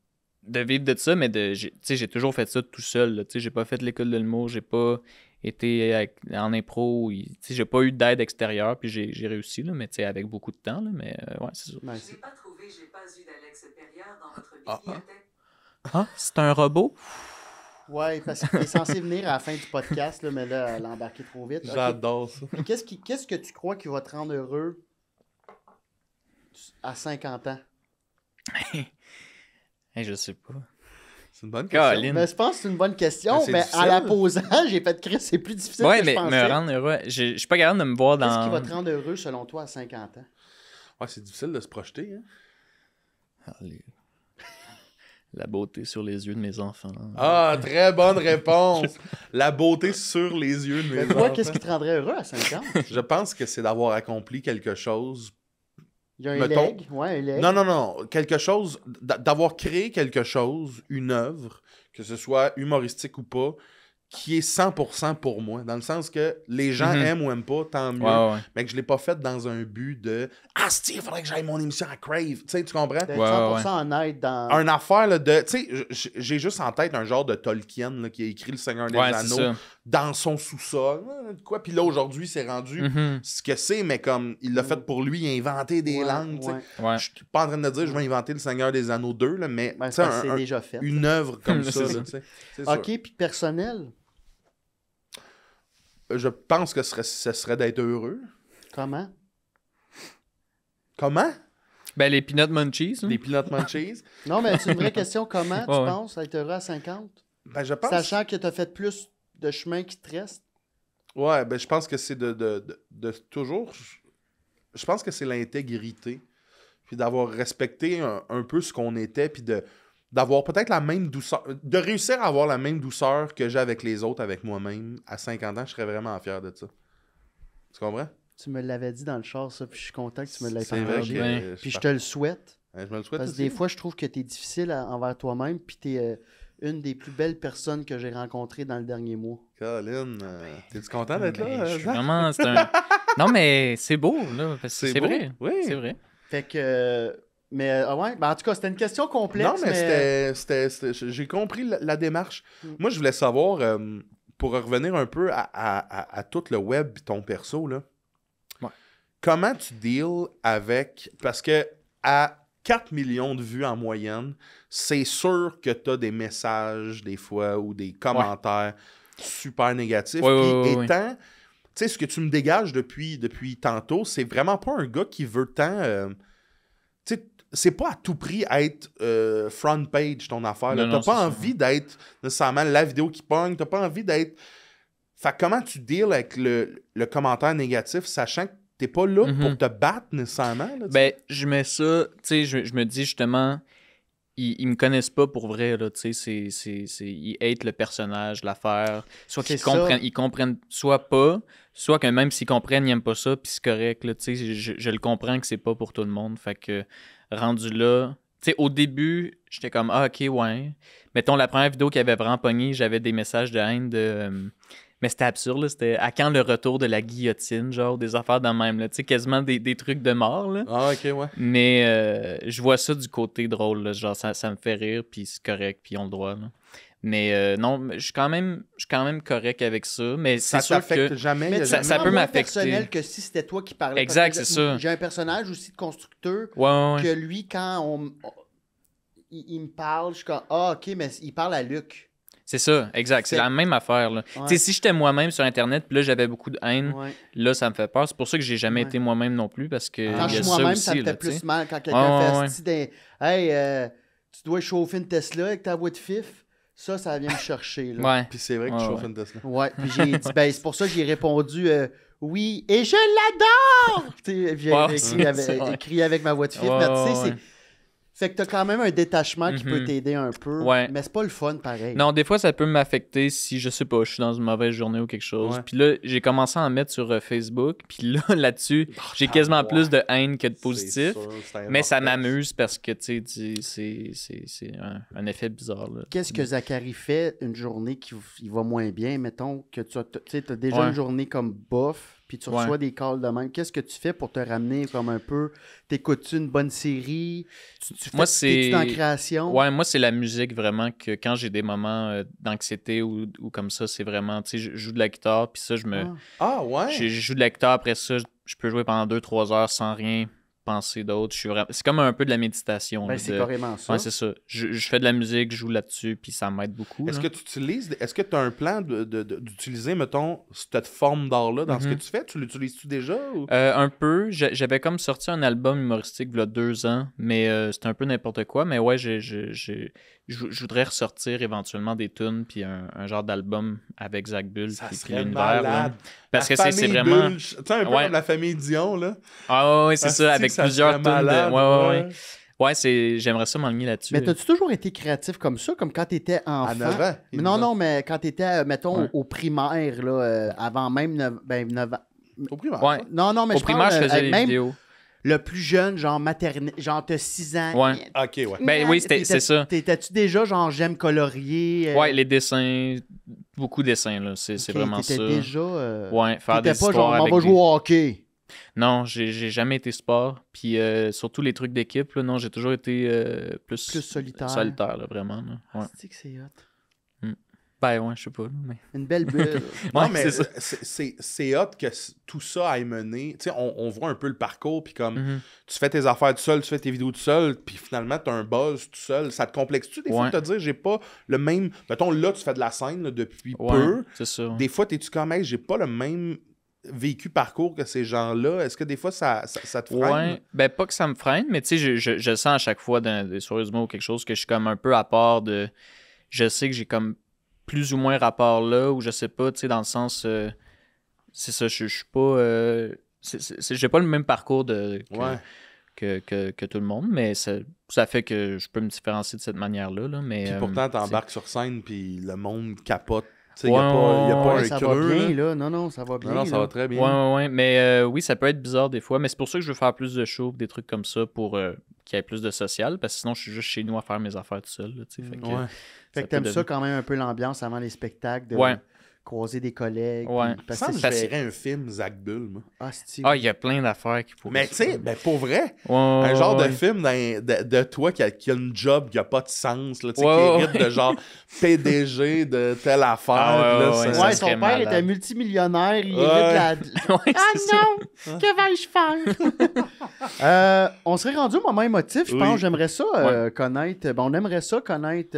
de vivre de ça, mais j'ai toujours fait ça tout seul. J'ai pas fait l'école de l'humour, j'ai pas été en impro, j'ai pas eu d'aide extérieure, puis j'ai réussi, là, mais avec beaucoup de temps, là, mais ouais, c'est ça. J'ai pas trouvé, j'ai pas eu d'Alex Perrière dans votre bibliothèque. Ah, c'est un robot? Oui, parce qu'il est censé venir à la fin du podcast, là, mais là, elle a embarqué trop vite. J'adore ça. Qu'est-ce que tu crois qui va te rendre heureux à 50 ans? Je sais pas. C'est une bonne question. Mais je pense que c'est une bonne question, mais difficile. en la posant, j'ai fait Chris, c'est plus difficile que je pensais. Ouais, mais me rendre heureux. Je suis pas capable de me voir dans... Qu'est-ce qui va te rendre heureux, selon toi, à 50 ans? Ouais, c'est difficile de se projeter. Hein? La beauté sur les yeux de mes enfants. Ah, très bonne réponse. La beauté sur les yeux de mes enfants. Toi, qu'est-ce qui te rendrait heureux à 50 ans? Je pense que c'est d'avoir accompli quelque chose. Il y a un leg. Ouais, un leg. Non. Quelque chose, d'avoir créé quelque chose, une œuvre, que ce soit humoristique ou pas, qui est 100% pour moi. Dans le sens que les gens aiment ou aiment pas, tant mieux. Ouais. Mais que je l'ai pas fait dans un but de « Ah, Steve, il faudrait que j'aille mon émission à Crave. » Tu sais, tu comprends? D'être 100% honnête dans... Un affaire là, de... Tu sais, j'ai juste en tête un genre de Tolkien là, qui a écrit Le Seigneur des Anneaux dans son sous-sol. Quoi. Puis là, aujourd'hui, c'est rendu ce que c'est, mais comme il l'a fait pour lui, il a inventé des langues. Ouais. Je suis pas en train de dire je vais inventer Le Seigneur des Anneaux 2, là, mais c'est déjà fait. Une œuvre comme ça. Là, OK, puis personnel? Je pense que ce serait d'être heureux. Comment? Ben, les Peanut Munchies. Les Peanut Munchies. Non, mais c'est une vraie question. Comment tu penses être heureux à 50? Ben, je pense... Sachant que tu as fait plus de chemin qui te reste? Ouais, ben, je pense que c'est de toujours... Je pense que c'est l'intégrité. Puis d'avoir respecté un peu ce qu'on était, puis d'avoir peut-être la même douceur, de réussir à avoir la même douceur que j'ai avec les autres, avec moi-même, à 50 ans, je serais vraiment fier de ça. Tu comprends? Tu me l'avais dit dans le char, ça, puis je suis content que tu me l'aies C'est partagé. vrai Puis je te le souhaite. Je me le souhaite parce que aussi. des fois, je trouve que tu es difficile envers toi-même, puis tu es une des plus belles personnes que j'ai rencontrées dans le dernier mois. Colin, t'es-tu content d'être là? Je suis vraiment... Non, mais c'est beau, là. C'est vrai. Oui. C'est vrai. Fait que... Mais ouais, ben en tout cas, c'était une question complexe. Non, mais c'était j'ai compris la démarche. Moi, je voulais savoir, pour revenir un peu à tout le web et ton perso, là, comment tu deals avec... Parce que à 4 millions de vues en moyenne, c'est sûr que tu as des messages des fois ou des commentaires super négatifs. Puis étant... sais, ce que tu me dégages depuis tantôt, c'est vraiment pas un gars qui veut tant... tu sais, c'est pas à tout prix être front page ton affaire. Là. Non, T'as pas c'est envie d'être nécessairement la vidéo qui pogne. T'as pas envie d'être... Fait que comment tu deals avec le commentaire négatif, sachant que t'es pas là pour te battre nécessairement? Là, Ben, je mets ça, tu sais, je me dis justement, ils me connaissent pas pour vrai, là, tu sais, ils hatent le personnage, l'affaire, soit qu'ils ils comprennent soit pas, soit que même s'ils comprennent, ils aiment pas ça, puis c'est correct, là, tu sais, je le comprends que c'est pas pour tout le monde, fait que, rendu là, tu sais, au début, j'étais comme, ah, ok, ouais, mettons, la première vidéo qui avait vraiment pogné, j'avais des messages de haine de... mais c'était absurde, là. C'était à quand le retour de la guillotine, genre, des affaires de même, là. Tu sais, quasiment des trucs de mort, là. Ah, ok, ouais. Mais je vois ça du côté drôle, là. Genre, ça me fait rire, puis c'est correct, puis ils ont le droit, là. Mais non, je suis quand même correct avec ça, mais Ça c'est sûr t'affecte que... jamais? Mais y a ça jamais- ça peut moins m'affecter. personnel que si c'était toi qui parlais. Exact, Parce que c'est ça. J'ai un personnage aussi de constructeur Ouais. que lui, quand il me parle, je suis comme, ah, ok, mais il parle à Luc. C'est ça, exact. C'est C'est- la même affaire, là. Ouais. Tu sais, si j'étais moi-même sur Internet, puis là, j'avais beaucoup de haine, Ouais. là, ça me fait peur. C'est pour ça que j'ai jamais Ouais. été moi-même non plus, parce que Quand il y je a suis moi-même, aussi, ça me là, fait tu sais. plus mal quand quelqu'un fait Ouais. asti des... Hey, tu dois chauffer une Tesla avec ta voix de fif. Ça vient me chercher. Là. Ouais. Puis c'est vrai que tu Ouais, chauffes ouais. une Tesla. Ouais, puis j'ai dit, ben, c'est pour ça que j'ai répondu oui, et je l'adore! Tu sais, puis Ouais, j'ai écrit avec ma voix de fif. Ouais, mais tu sais, ouais. c'est. Fait que t'as quand même un détachement qui peut Mhm. t'aider un peu. Ouais. Mais c'est pas le fun pareil. Non, des fois, ça peut m'affecter si, je sais pas, je suis dans une mauvaise journée ou quelque chose. Ouais. Puis là, j'ai commencé à en mettre sur Facebook. Puis là, là-dessus, j'ai quasiment plus de haine que de positif. C'est sûr, c'est un Mais ça vortex. m'amuse parce que, tu sais, c'est un effet bizarre. Là. Qu'est-ce que Zachary fait une journée qui il va moins bien? Mettons que tu as déjà Ouais. une journée comme bof, puis tu Ouais. reçois des calls de même. Qu'est-ce que tu fais pour te ramener comme un peu? T'écoutes-tu une bonne série? Moi, T'es-tu dans la création? Ouais, moi, c'est la musique vraiment que quand j'ai des moments d'anxiété ou comme ça, c'est vraiment, tu sais, je joue de la guitare, puis ça, Ah, ouais? je joue de la guitare, après ça, je peux jouer pendant 2-3 heures sans rien penser d'autre. C'est comme un peu de la méditation. Ben, là, c'est carrément ça. Ouais, c'est ça. Je fais de la musique, je joue là-dessus, puis ça m'aide beaucoup. Est-ce là. que tu as un plan d'utiliser, mettons, cette forme d'art-là dans ce que Mhm. tu fais? Tu l'utilises-tu déjà? Ou... Un peu. J'avais comme sorti un album humoristique il y a 2 ans, mais c'était un peu n'importe quoi. Mais ouais, je voudrais ressortir éventuellement des tunes puis un genre d'album avec Zach Bull Ça puis serait l'univers. là. malade. Parce La que c'est famille vraiment... Bull, tu sais, un peu Ouais. comme la famille Dion, là. Ah ouais, c'est ça, Asti avec que plusieurs serait tunes. malade, Ouais. Ouais, j'aimerais ça m'enligner là-dessus. Mais t'as-tu toujours été créatif comme ça, comme quand t'étais enfant? À 9 ans. Mais non, mais quand t'étais, mettons, Ouais. au primaire, là, avant même 9 ans. Au primaire. Ouais. Non, mais Au je primaire, parle, je faisais des même vidéos. le plus jeune, genre maternelle, genre t'as 6 ans. Ouais. OK, ouais. Ben oui, c'est ça. T'étais-tu déjà, genre, j'aime colorier? Ouais, les dessins, beaucoup de dessins, là. C'est Ok, vraiment ça. T'étais déjà... Ouais, faire des T'étais pas histoires genre, on avec va des- jouer au hockey. Non, j'ai jamais été sport. Puis surtout les trucs d'équipe, là, non, j'ai toujours été plus Plus solitaire. solitaire, là, vraiment. Là. Ouais. C'est que c'est hot. Ben ouais, je sais pas. là, Mais... Une belle bulle. Non, Ouais, mais c'est ça. c'est hot que tout ça aille mener. Tu sais, on voit un peu le parcours, puis comme Mhm. tu fais tes affaires tout seul, tu fais tes vidéos tout seul, puis finalement, tu as un buzz tout seul. Ça te complexe-tu des fois Ouais. de te dire, j'ai pas le même. Mettons, là, tu fais de la scène là, depuis Ouais, peu. c'est ça. Des fois, t'es-tu comme, hey, j'ai pas le même vécu parcours que ces gens-là. Est-ce que des fois, ça te freine? Ouais, ben pas que ça me freine, mais tu sais, je le sens à chaque fois dans des soirées d'humour ou quelque chose que je suis comme un peu à part de... Je sais que j'ai comme plus ou moins rapport là, ou je sais pas, tu sais, dans le sens... c'est ça, je suis pas... j'ai pas le même parcours Ouais. que tout le monde, mais ça fait que je peux me différencier de cette manière-là. Là, mais, Puis pourtant, t'embarques sur scène, puis le monde capote. Il Ouais, n'y a pas Ouais, un ça creux. va bien, là. là. Non, ça va bien. Non, ça là. va très bien. Ouais. Mais oui, ça peut être bizarre des fois, mais c'est pour ça que je veux faire plus de shows, des trucs comme ça, pour qu'il y ait plus de social, parce que sinon, je suis juste chez nous à faire mes affaires tout seul. Là, tu sais, fait que, Ouais. Fait que peut t'aimes devenir- ça quand même un peu l'ambiance avant les spectacles, de Ouais. croiser des collègues. Ouais. puis- parce Ça que me c'est- dirait un film, Zach Bull, moi. Ah, c'est- Ah, il y a plein d'affaires qui pourraient... Mais tu sais, ben, pour vrai, Ouais, un genre ouais. de film de toi qui a une job qui a pas de sens, là, tu sais, Ouais, qui ouais. hérite de genre PDG de telle affaire. Ah, ouais, là, ouais, ça- ouais, Ouais, ça son serait père malade. était multimillionnaire, il Ouais. hérite la... Ouais, Ah c'est ça. non! Que vais-je faire? On serait rendu au moment émotif, je Oui. pense. J'aimerais ça connaître. Bon, on aimerait ça connaître.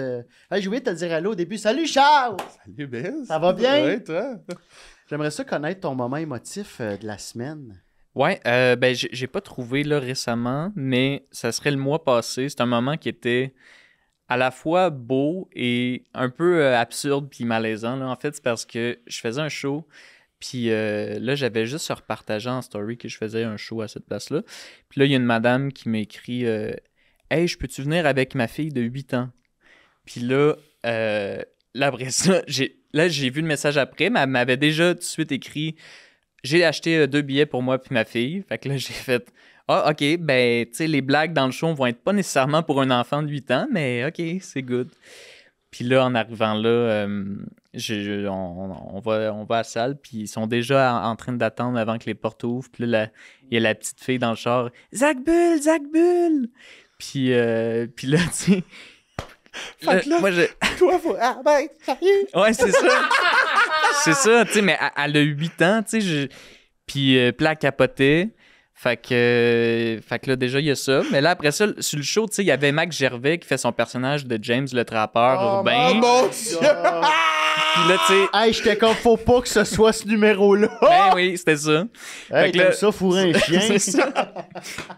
Hey, j'ai oublié de te dire allô au début. Salut Charles! Salut, Biz. Ça va bien? Ouais, toi? J'aimerais ça connaître ton moment émotif de la semaine. Ouais, ben j'ai pas trouvé là récemment, mais ça serait le mois passé. C'est un moment qui était à la fois beau et un peu absurde puis malaisant. Là. En fait, c'est parce que je faisais un show, puis là, j'avais juste repartagé en story que je faisais un show à cette place-là. Puis là, il y a une madame qui m'écrit Hey, je peux-tu venir avec ma fille de 8 ans? Puis là, après ça, j'ai vu le message après, mais elle m'avait déjà tout de suite écrit j'ai acheté 2 billets pour moi puis ma fille. Fait que là, j'ai fait ah, OK, ben, tu sais, les blagues dans le show vont être pas nécessairement pour un enfant de 8 ans, mais OK, c'est good. Puis là, en arrivant là, on va à la salle, puis ils sont déjà en train d'attendre avant que les portes ouvrent. Puis là, il y a la petite fille dans le char Zach Bull! Puis là, tu sais. Fait que là, moi, toi, faut. Ah, ben, sérieux? Ouais, c'est ça. C'est ça, tu sais, mais elle a 8 ans, tu sais. Puis là, elle capotait. Fait que là, déjà, il y a ça. Mais là, après ça, sur le show, tu sais, il y avait Mac Gervais qui fait son personnage de James le trappeur urbain. Oh mon Dieu! Puis là, tu sais. Hey, j'étais comme, faut pas que ce soit ce numéro-là. Ben oui, c'était ça. Hey, Fait que là- comme ça, fourrer un chien. C'est ça.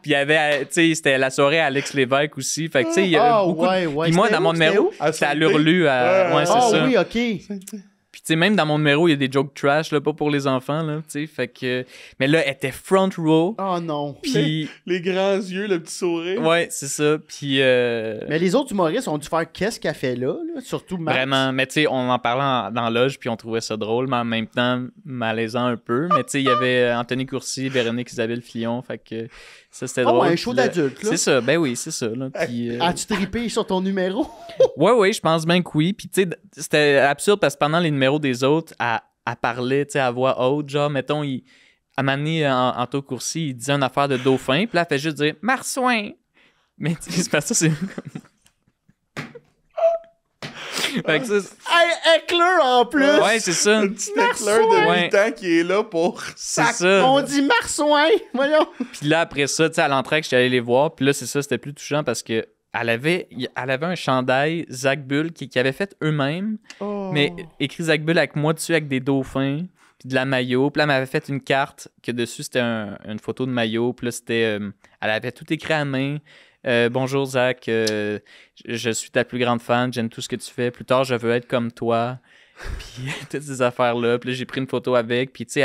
Puis il y avait, tu sais, c'était la soirée à Alex Lévesque aussi. Fait que, tu sais, il y avait beaucoup. ouais. Puis moi, C'était dans mon où? C'était numéro, où? c'était à l'Hurlu. Ouais, c'est Ah ça. oui, OK. Puis, tu sais, même dans mon numéro, il y a des jokes trash, là, pas pour les enfants, là, tu sais. Fait que. Mais là, elle était front row. Oh non. Puis. Les grands yeux, le petit sourire. Ouais, c'est ça. Puis. Mais les autres humoristes ont dû faire qu'est-ce qu'elle fait là? Surtout Max. Vraiment. Mais, tu sais, on en parlait dans Loge, puis on trouvait ça drôle, mais en même temps, malaisant un peu. Mais, tu sais, il y avait Anthony Courcy, Véronique Isabelle Fillon. Fait que. Ça, c'était drôle. Un show Puis là- d'adulte, là. C'est ça. Ben oui, c'est ça, là. Puis. As-tu trippé sur ton numéro? Ouais, je pense bien que oui. Puis, tu sais, c'était absurde parce que pendant les numéros des autres, elle parlait, tu sais, à voix haute. Genre, mettons, à Mané, Anto Courcy, il disait une affaire de dauphin. Puis là, elle fait juste dire Marsouin. Mais, tu sais, c'est pas ça, c'est. Fait que ça, Hey, Eckler en plus! ouais, c'est ça. Un petit éclair de Ouais. 8 ans qui est là pour. C'est ça. On dit Marsouin! Voyons! Puis là, après ça, tu sais, à l'entrée, que j'étais allé les voir. Puis là, c'est ça, c'était plus touchant parce que elle avait un chandail Zach Bull qui avait fait eux-mêmes, mais écrit Zach Bull avec moi dessus avec des dauphins, puis de la maillot. Puis là, elle m'avait fait une carte que dessus, c'était une photo de maillot. Puis là, c'était... elle avait tout écrit à main. Bonjour Zach, je suis ta plus grande fan, j'aime tout ce que tu fais. Plus tard, je veux être comme toi. Puis toutes ces affaires-là. Puis là, j'ai pris une photo avec. Puis tu sais,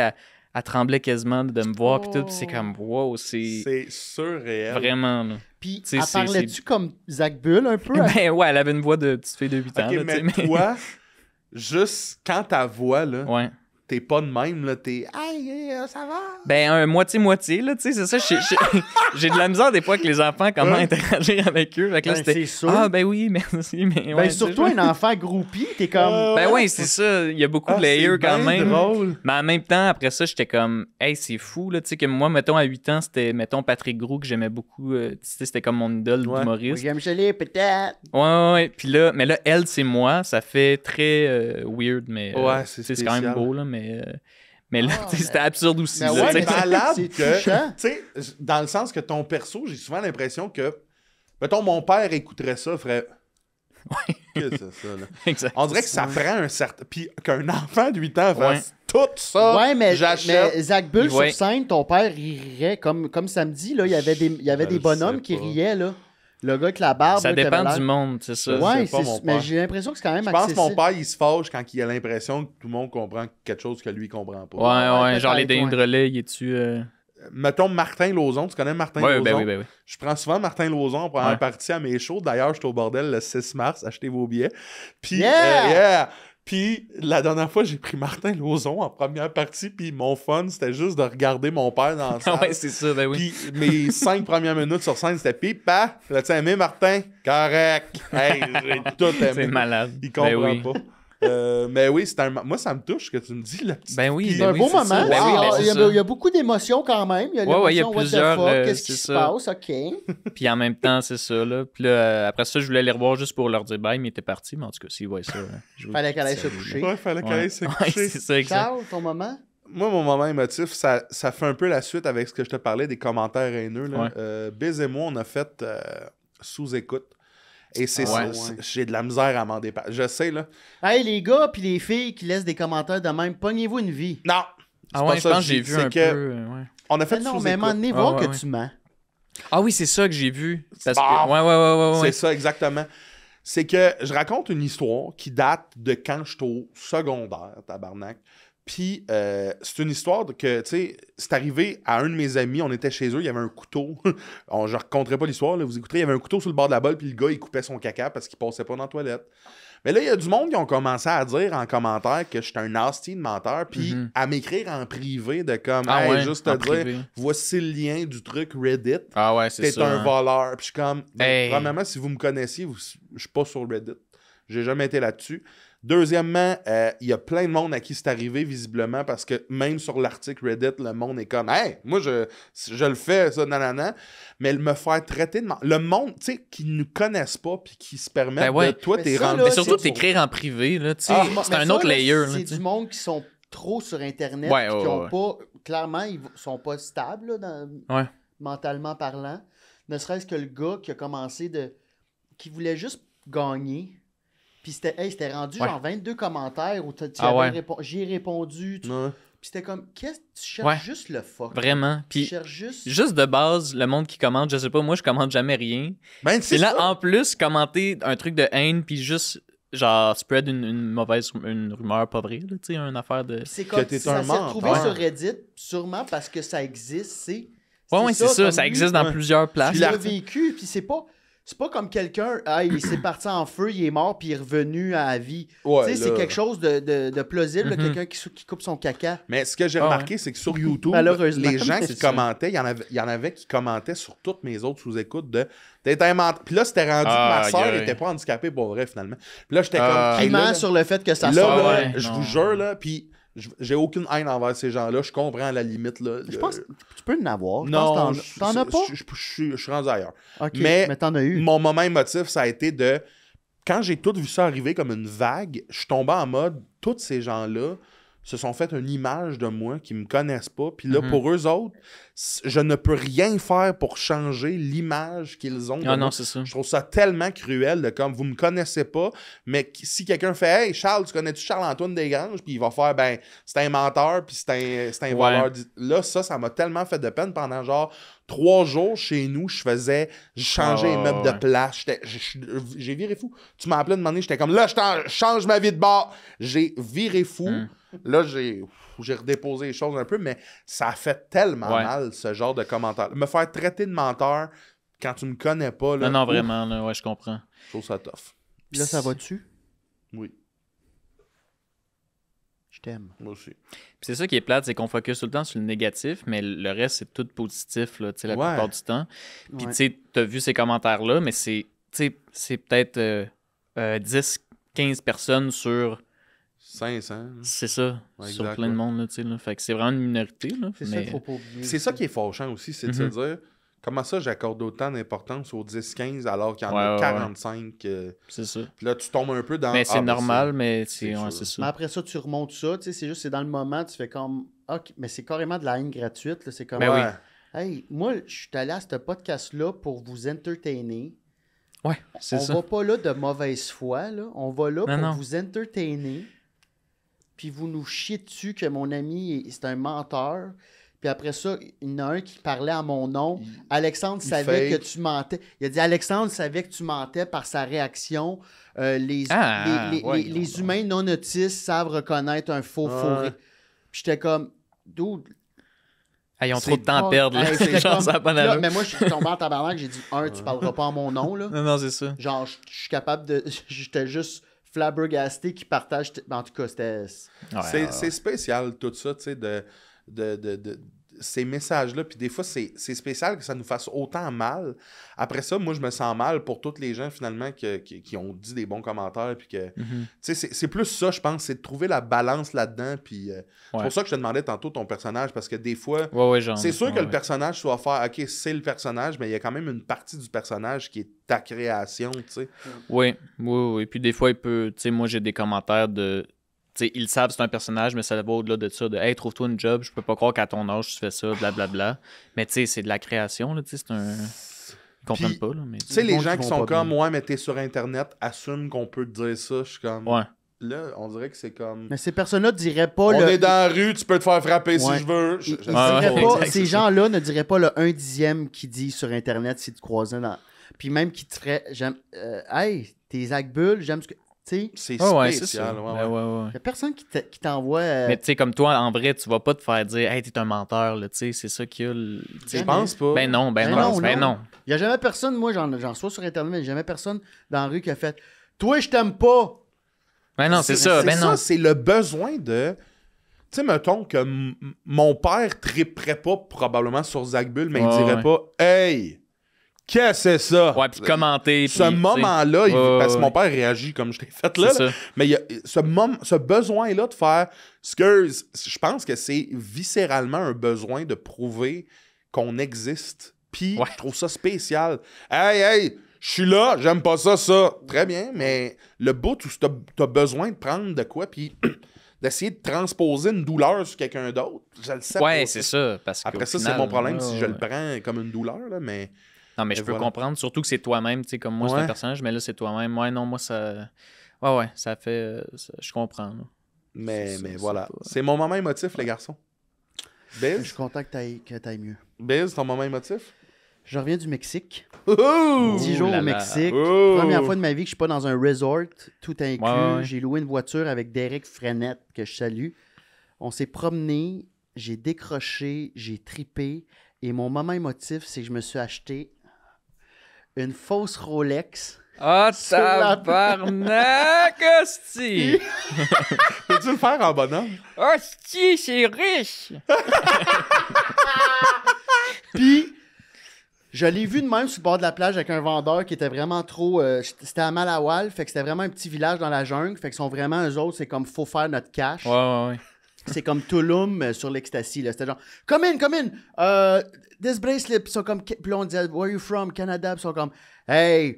elle tremblait quasiment de me voir. Puis tout. Puis c'est comme, wow, c'est C'est surréel. vraiment, là. Puis, C'est- elle c'est- parlait-tu comme Zach Bull un peu? Ben ouais, elle avait une voix de petite fille de 8 ans. Ok, là, tu sais, mais toi, juste quand ta voix, là, Ouais. t'es pas de même, là, t'es. Aïe, ça va? Ben, un moitié-moitié, là, tu sais, c'est ça. J'ai de la misère des fois avec les enfants, comment interagir avec eux. Fait que là, Ben, c'était. c'est sûr. Ah, ben oui, merci. Mais Ben, ouais, surtout tu sais, un enfant groupie, t'es comme... Ben ouais, c'est ça. Il y a beaucoup de layers quand même. Drôle. Mais en même temps, après ça, j'étais comme, hey, c'est fou, là. Tu sais, que moi, mettons, à 8 ans, c'était, mettons, Patrick Groux, que j'aimais beaucoup. Tu sais, c'était comme mon idole Ouais. d'humoriste. William Gelé, peut-être. Ouais. Puis là, mais là, elle, c'est moi. Ça fait très weird, mais. Ouais, c'est tu sais, c'est quand même spécial. beau, là, mais là, tu sais, c'était absurde aussi. Mais là, ouais, tu sais. mais malade c'est que, touchant. tu sais, dans le sens que ton perso, j'ai souvent l'impression que, mettons, mon père écouterait ça, ferait. Qu'est-ce que c'est ça, là? Exact. On dirait que ça prend un certain. Puis qu'un enfant de 8 ans fasse tout ça. Ouais, mais j'achète. Zach Bull Ouais. sur scène, ton père rirait comme samedi, là, il y avait Je des le bonhommes sais qui pas. riaient, là. Le gars avec la barbe. Ça là, qui dépend avait du l'air- monde, c'est ça. Ouais, sais pas, mon mais père. j'ai l'impression que c'est quand même Je pense que accessible. mon père, il se fâche quand il a l'impression que tout le monde comprend quelque chose que lui comprend pas. Ouais, genre les peut-être, Denis de relais, il est-tu. Mettons Martin Lauzon, tu connais Martin Ouais, Lauzon? ben oui. Je prends souvent Martin Lauzon en première Ouais. partie à mes shows. D'ailleurs, je suis au bordel le 6 mars, achetez vos billets. Puis, Yeah! Puis, la dernière fois, j'ai pris Martin Lauzon en première partie, puis mon fun, c'était juste de regarder mon père dans la salle. Ouais, c'est ça, ben oui. Puis mes 5 premières minutes sur scène, c'était pipa. L'as-tu aimé, Martin? Correct. Hey, j'ai tout aimé. C'est malade. Il comprend Ben oui. pas. Mais oui, moi, ça me touche que tu me dis. La petite Ben oui, fille. C'est un beau c'est moment. ça. Ben oui, Ah, ben c'est il, y a, ça. il y a beaucoup d'émotions quand même. Il y a Ouais, il y a l'émotion, what the plusieurs, fuck, qu'est-ce c'est qui se ça. passe, OK. Puis en même temps, c'est ça, là. Puis là, après ça, je voulais les revoir juste pour leur dire bye, mais ils étaient partis. Mais en tout cas, s'ils voient ça, je vous Fallait dis qu'elle aille se salut, coucher. Ouais, fallait qu'elle Ouais. aille se Ouais, coucher. c'est ça, exact. Charles, ton moment? Moi, mon moment émotif, ça fait un peu la suite avec ce que je te parlais des commentaires haineux. Là. Ouais. Biz et moi, on a fait sous-écoute. Et c'est Ah, ça, ouais. j'ai de la misère à m'en dépasser. Je sais, là. Hey, les gars puis les filles qui laissent des commentaires de même, pognez-vous une vie. Non! c'est Ah pas ouais, je ça pense que j'ai dis, vu c'est un que peu. Ouais. On a fait Mais non, mais à un moment donné, Ah, voir ouais, que ouais. tu mens. Ah oui, c'est ça que j'ai vu. Parce Bon. que... Ouais. C'est ça, exactement. C'est que je raconte une histoire qui date de quand j'étais au secondaire, tabarnak. Puis, c'est une histoire que, tu sais, c'est arrivé à un de mes amis, on était chez eux, il y avait un couteau. Je raconterai pas l'histoire, là, vous écouterez, il y avait un couteau sur le bord de la bolle, puis le gars, il coupait son caca parce qu'il passait pas dans la toilette. Mais là, il y a du monde qui ont commencé à dire en commentaire que j'étais un nasty de menteur, puis à m'écrire en privé de comme, Ah hey, ouais, juste te en dire, privé. voici le lien du truc Reddit. Ah ouais, c'est T'es ça. un voleur. Puis je suis comme, ben, Hey. premièrement, si vous me connaissiez, je suis pas sur Reddit. J'ai jamais été là-dessus. Deuxièmement, il y a plein de monde à qui c'est arrivé, visiblement, parce que même sur l'article Reddit, le monde est comme, hey, moi, je le fais, ça, nanana. Mais me faire traiter de. Le monde, tu sais, qui ne nous connaissent pas, puis qui se permettent Ben ouais. de. Toi, Mais t'es ça, rendu. là, Mais surtout, c'est- t'écrire en privé, là, tu sais, Ah, c'est Mais un ça, autre là, layer. Là, C'est tu sais. du monde qui sont trop sur Internet Ouais, puis ouais, qui ont ouais. pas... Clairement, ils sont pas stables là, Ouais. mentalement parlant. Ne serait-ce que le gars qui a commencé de... qui voulait juste gagner. Puis c'était rendu Ouais. genre 22 commentaires où Ah ouais. j'y ai répondu. Ouais. Puis c'était comme, qu'est-ce que tu cherches Ouais. juste le fuck. Vraiment. Tu Puis, cherches juste... juste de base, le monde qui commente, je sais pas, moi, je commente jamais rien. Ben, Puis là, en plus, commenter un truc de haine, puis juste, genre, spread une mauvaise une rumeur pas vraie, là, tu sais, une affaire de... C'est comme t'es ça un s'est retrouvé menteur. sur Reddit, sûrement parce que ça existe, c'est... Ouais, c'est ça, comme ça lui, existe dans ouais. plusieurs places. il l'a vécu, puis c'est pas comme quelqu'un, il s'est parti en feu, il est mort, puis il est revenu à la vie. Ouais, Tu sais, c'est là. quelque chose de plausible, là, Mhm. quelqu'un qui coupe son caca. Mais ce que j'ai Ah remarqué, c'est que sur YouTube, Malheureusement, les gens mais qui c'est ça. commentaient, il y en avait qui commentaient sur toutes mes autres sous-écoutes de t'es un menteur. Puis là, c'était rendu Ah, que ma soeur aïe, aïe. n'était pas handicapée pour vrai, finalement. Puis là, j'étais Ah. comme. Qui hey, là, ment là, sur le fait que ça là, sort. là, ouais, je non. vous jure, là, puis j'ai aucune haine envers ces gens-là. Je comprends à la limite. Là, Je pense que tu peux en avoir. Je Non, pense que t'en as pas? Je suis rendu ailleurs. Ok, mais- mais t'en as eu. Mon moment émotif, ça a été de. Quand j'ai tout vu ça arriver comme une vague, je suis tombé en mode, tous ces gens-là se sont fait une image de moi qui me connaissent pas. Puis là, Mhm. pour eux autres, je ne peux rien faire pour changer l'image qu'ils ont de Ah moi. non, c'est ça. Je trouve ça tellement cruel de comme, vous me connaissez pas, mais si quelqu'un fait « Hey, Charles, tu connais-tu Charles-Antoine Desgranges? » Puis il va faire « Ben, c'est un menteur, puis c'est un Ouais. voleur. » Là, ça m'a tellement fait de peine pendant genre 3 jours chez nous, je changeais les meubles de ouais. place. J'ai viré fou. Tu m'as appelé de demander, j'étais comme là, je change ma vie de bord. J'ai viré fou. Là, j'ai redéposé les choses un peu, mais ça a fait tellement Ouais. mal, ce genre de commentaires. Me faire traiter de menteur quand tu me connais pas, là, Non, non, ouf, vraiment, là, ouais, je comprends. je trouve ça tough. Là, ça va-tu? Oui, Je t'aime. moi aussi. Puis c'est ça qui est plate, c'est qu'on focus tout le temps sur le négatif, mais le reste, c'est tout positif, là, tu sais, la Ouais. plupart du temps. Puis, Ouais. tu sais, t'as vu ces commentaires-là, mais c'est, tu sais, c'est peut-être 10, 15 personnes sur, 500. c'est ça, Ouais, sur exact, plein de ouais. monde, là, tu sais, là. Fait que c'est vraiment une minorité, là. C'est ça mais... qu'il faut pas oublier. C'est ça qui est fâchant aussi, c'est de se Mhm. dire comment ça j'accorde autant d'importance aux 10-15 alors qu'il y en Ouais, a ouais, 45. C'est ça. Puis là, tu tombes un peu dans. Mais c'est ben, normal, mais c'est c'est, ouais, sûr. c'est Mais ça. après ça, tu remontes ça, tu sais, c'est juste, c'est dans le moment, tu fais comme, ok, mais c'est carrément de la haine gratuite, là, c'est comme, Ben oui. Ouais. hey, moi, je suis allé à ce podcast-là pour vous entertainer. Ouais, c'est On ça. va pas là de mauvaise foi, là. On va là pour non. vous entertainer. Puis vous nous chiez dessus que mon ami, c'est un menteur. Puis après ça, il y en a un qui parlait à mon nom. Alexandre il savait fake. que tu mentais. Il a dit Alexandre savait que tu mentais par sa réaction. Les Ouais, humains non autistes savent reconnaître un faux Ouais. fourré. Puis j'étais comme, dude. Ah, ils ont C'est trop de temps à perdre, là. Hey, j'étais Genre, comme- ça a pas là, d'allure. mais moi, je suis tombé en tabarnak. J'ai dit, tu parleras pas en mon nom, là. Non, non, c'est ça. Genre, je suis capable de. J'étais juste flabbergasté qui partage. En tout cas, c'était. Ouais, C'est spécial tout ça, tu sais, de ces messages-là. Puis des fois, c'est spécial que ça nous fasse autant mal. Après ça, moi, je me sens mal pour tous les gens, finalement, qui ont dit des bons commentaires. Puis que, Mhm. tu sais, c'est plus ça, je pense, c'est de trouver la balance là-dedans. Puis c'est Ouais. pour ça que je te demandais tantôt ton personnage, parce que des fois, Ouais, genre. c'est sûr que ouais, le personnage, tu vas faire, OK, c'est le personnage, mais il y a quand même une partie du personnage qui est ta création, tu sais. Oui, oui, oui. Puis des fois, il peut. Tu sais, moi, j'ai des commentaires de. Tu sais, ils savent que c'est un personnage, mais ça va au-delà de ça. De hey, trouve-toi une job, je peux pas croire qu'à ton âge, tu fais ça, blablabla. Mais tu sais, c'est de la création, là. Tu sais, c'est un. comprennent Puis, pas, là, mais... Tu sais, Du les monde gens qui qui vont sont pas comme, bien. ouais, mais t'es sur Internet, assume qu'on peut te dire ça. Je suis comme, Ouais. là, on dirait que c'est comme, Mais ces personnes-là diraient pas on le... est dans la rue, tu peux te faire frapper si Ouais. je veux. Ils Je sais diraient pas. ouais, pas, exact, ces c'est gens-là ne diraient pas le 1/10 qu'ils disent sur Internet si tu croisais dans... Puis même qui te ferait... Hey, t'es Zach Bull, j'aime ce que... Tu sais, C'est Ouais, ouais, c'est spécial. ça. ouais, Ben, ouais. ouais, ouais. y a personne qui t'envoie... Mais tu sais, comme toi, en vrai, tu vas pas te faire dire « Hey, t'es un menteur, là, tu sais, c'est ça qu'il y a... tu sais. Je pense pas. Ben non, ben Ben non, non, ben non. non. Il y a jamais personne, moi j'en reçois sur Internet, mais jamais personne dans la rue qui a fait « Toi, je t'aime pas! Ben non, c'est ça, ben non. C'est le besoin de... Tu sais, mettons que mon père triperait pas probablement sur Zach Bull, mais il Ouais, dirait ouais. pas « Hey, qu'est-ce que c'est ça? Ouais, puis commenter, Ce puis, tu sais. moment-là, Ouais, parce que ouais. mon père réagit comme je t'ai fait là, C'est là. ça. Mais il y a ce besoin-là de faire excuse, je pense que c'est viscéralement un besoin de prouver qu'on existe. Puis Ouais. je trouve ça spécial. Hey, je suis là, j'aime pas ça. Très bien, mais le bout où t'as besoin de prendre de quoi, puis d'essayer de transposer une douleur sur quelqu'un d'autre, je le sais Ouais, pas. c'est ça. Parce Après qu'au ça, final, c'est mon problème ouais, si je ouais. le prends comme une douleur, là, mais... Non, mais je Et peux voilà. comprendre, surtout que c'est toi-même, tu sais, comme moi, c'est Ouais. un personnage, mais là, c'est toi-même. Ouais, non, moi, ça... Ouais, ça fait... je comprends, là. Mais C'est voilà. pas- C'est mon moment émotif, les garçons. Je Biz? suis content que t'ailles mieux. Biz, ton moment émotif? Je reviens du Mexique. Ouh! 10 jours là au là. Mexique. Oh! Première fois de ma vie que je suis pas dans un resort, tout inclus. Ouais. J'ai loué une voiture avec Derek Frenette, que je salue. On s'est promené, j'ai décroché, j'ai tripé. Et mon moment émotif, c'est que je me suis acheté une fausse Rolex. Ah, Sur la- tabarnak, hostie! Peux-tu le faire en bonhomme? Hostie, c'est riche! Puis, je l'ai vu de même sur le bord de la plage avec un vendeur qui était vraiment trop... c'était à Malawal, fait que c'était vraiment un petit village dans la jungle. Fait que sont vraiment, eux autres, c'est comme, faut faire notre cash. Ouais. C'est comme Tulum sur l'ecstasy. Là. C'était genre, come in. This bracelet. Puis ils sont comme, puis là, on disait, where are you from? Canada. Puis ils sont comme, hey,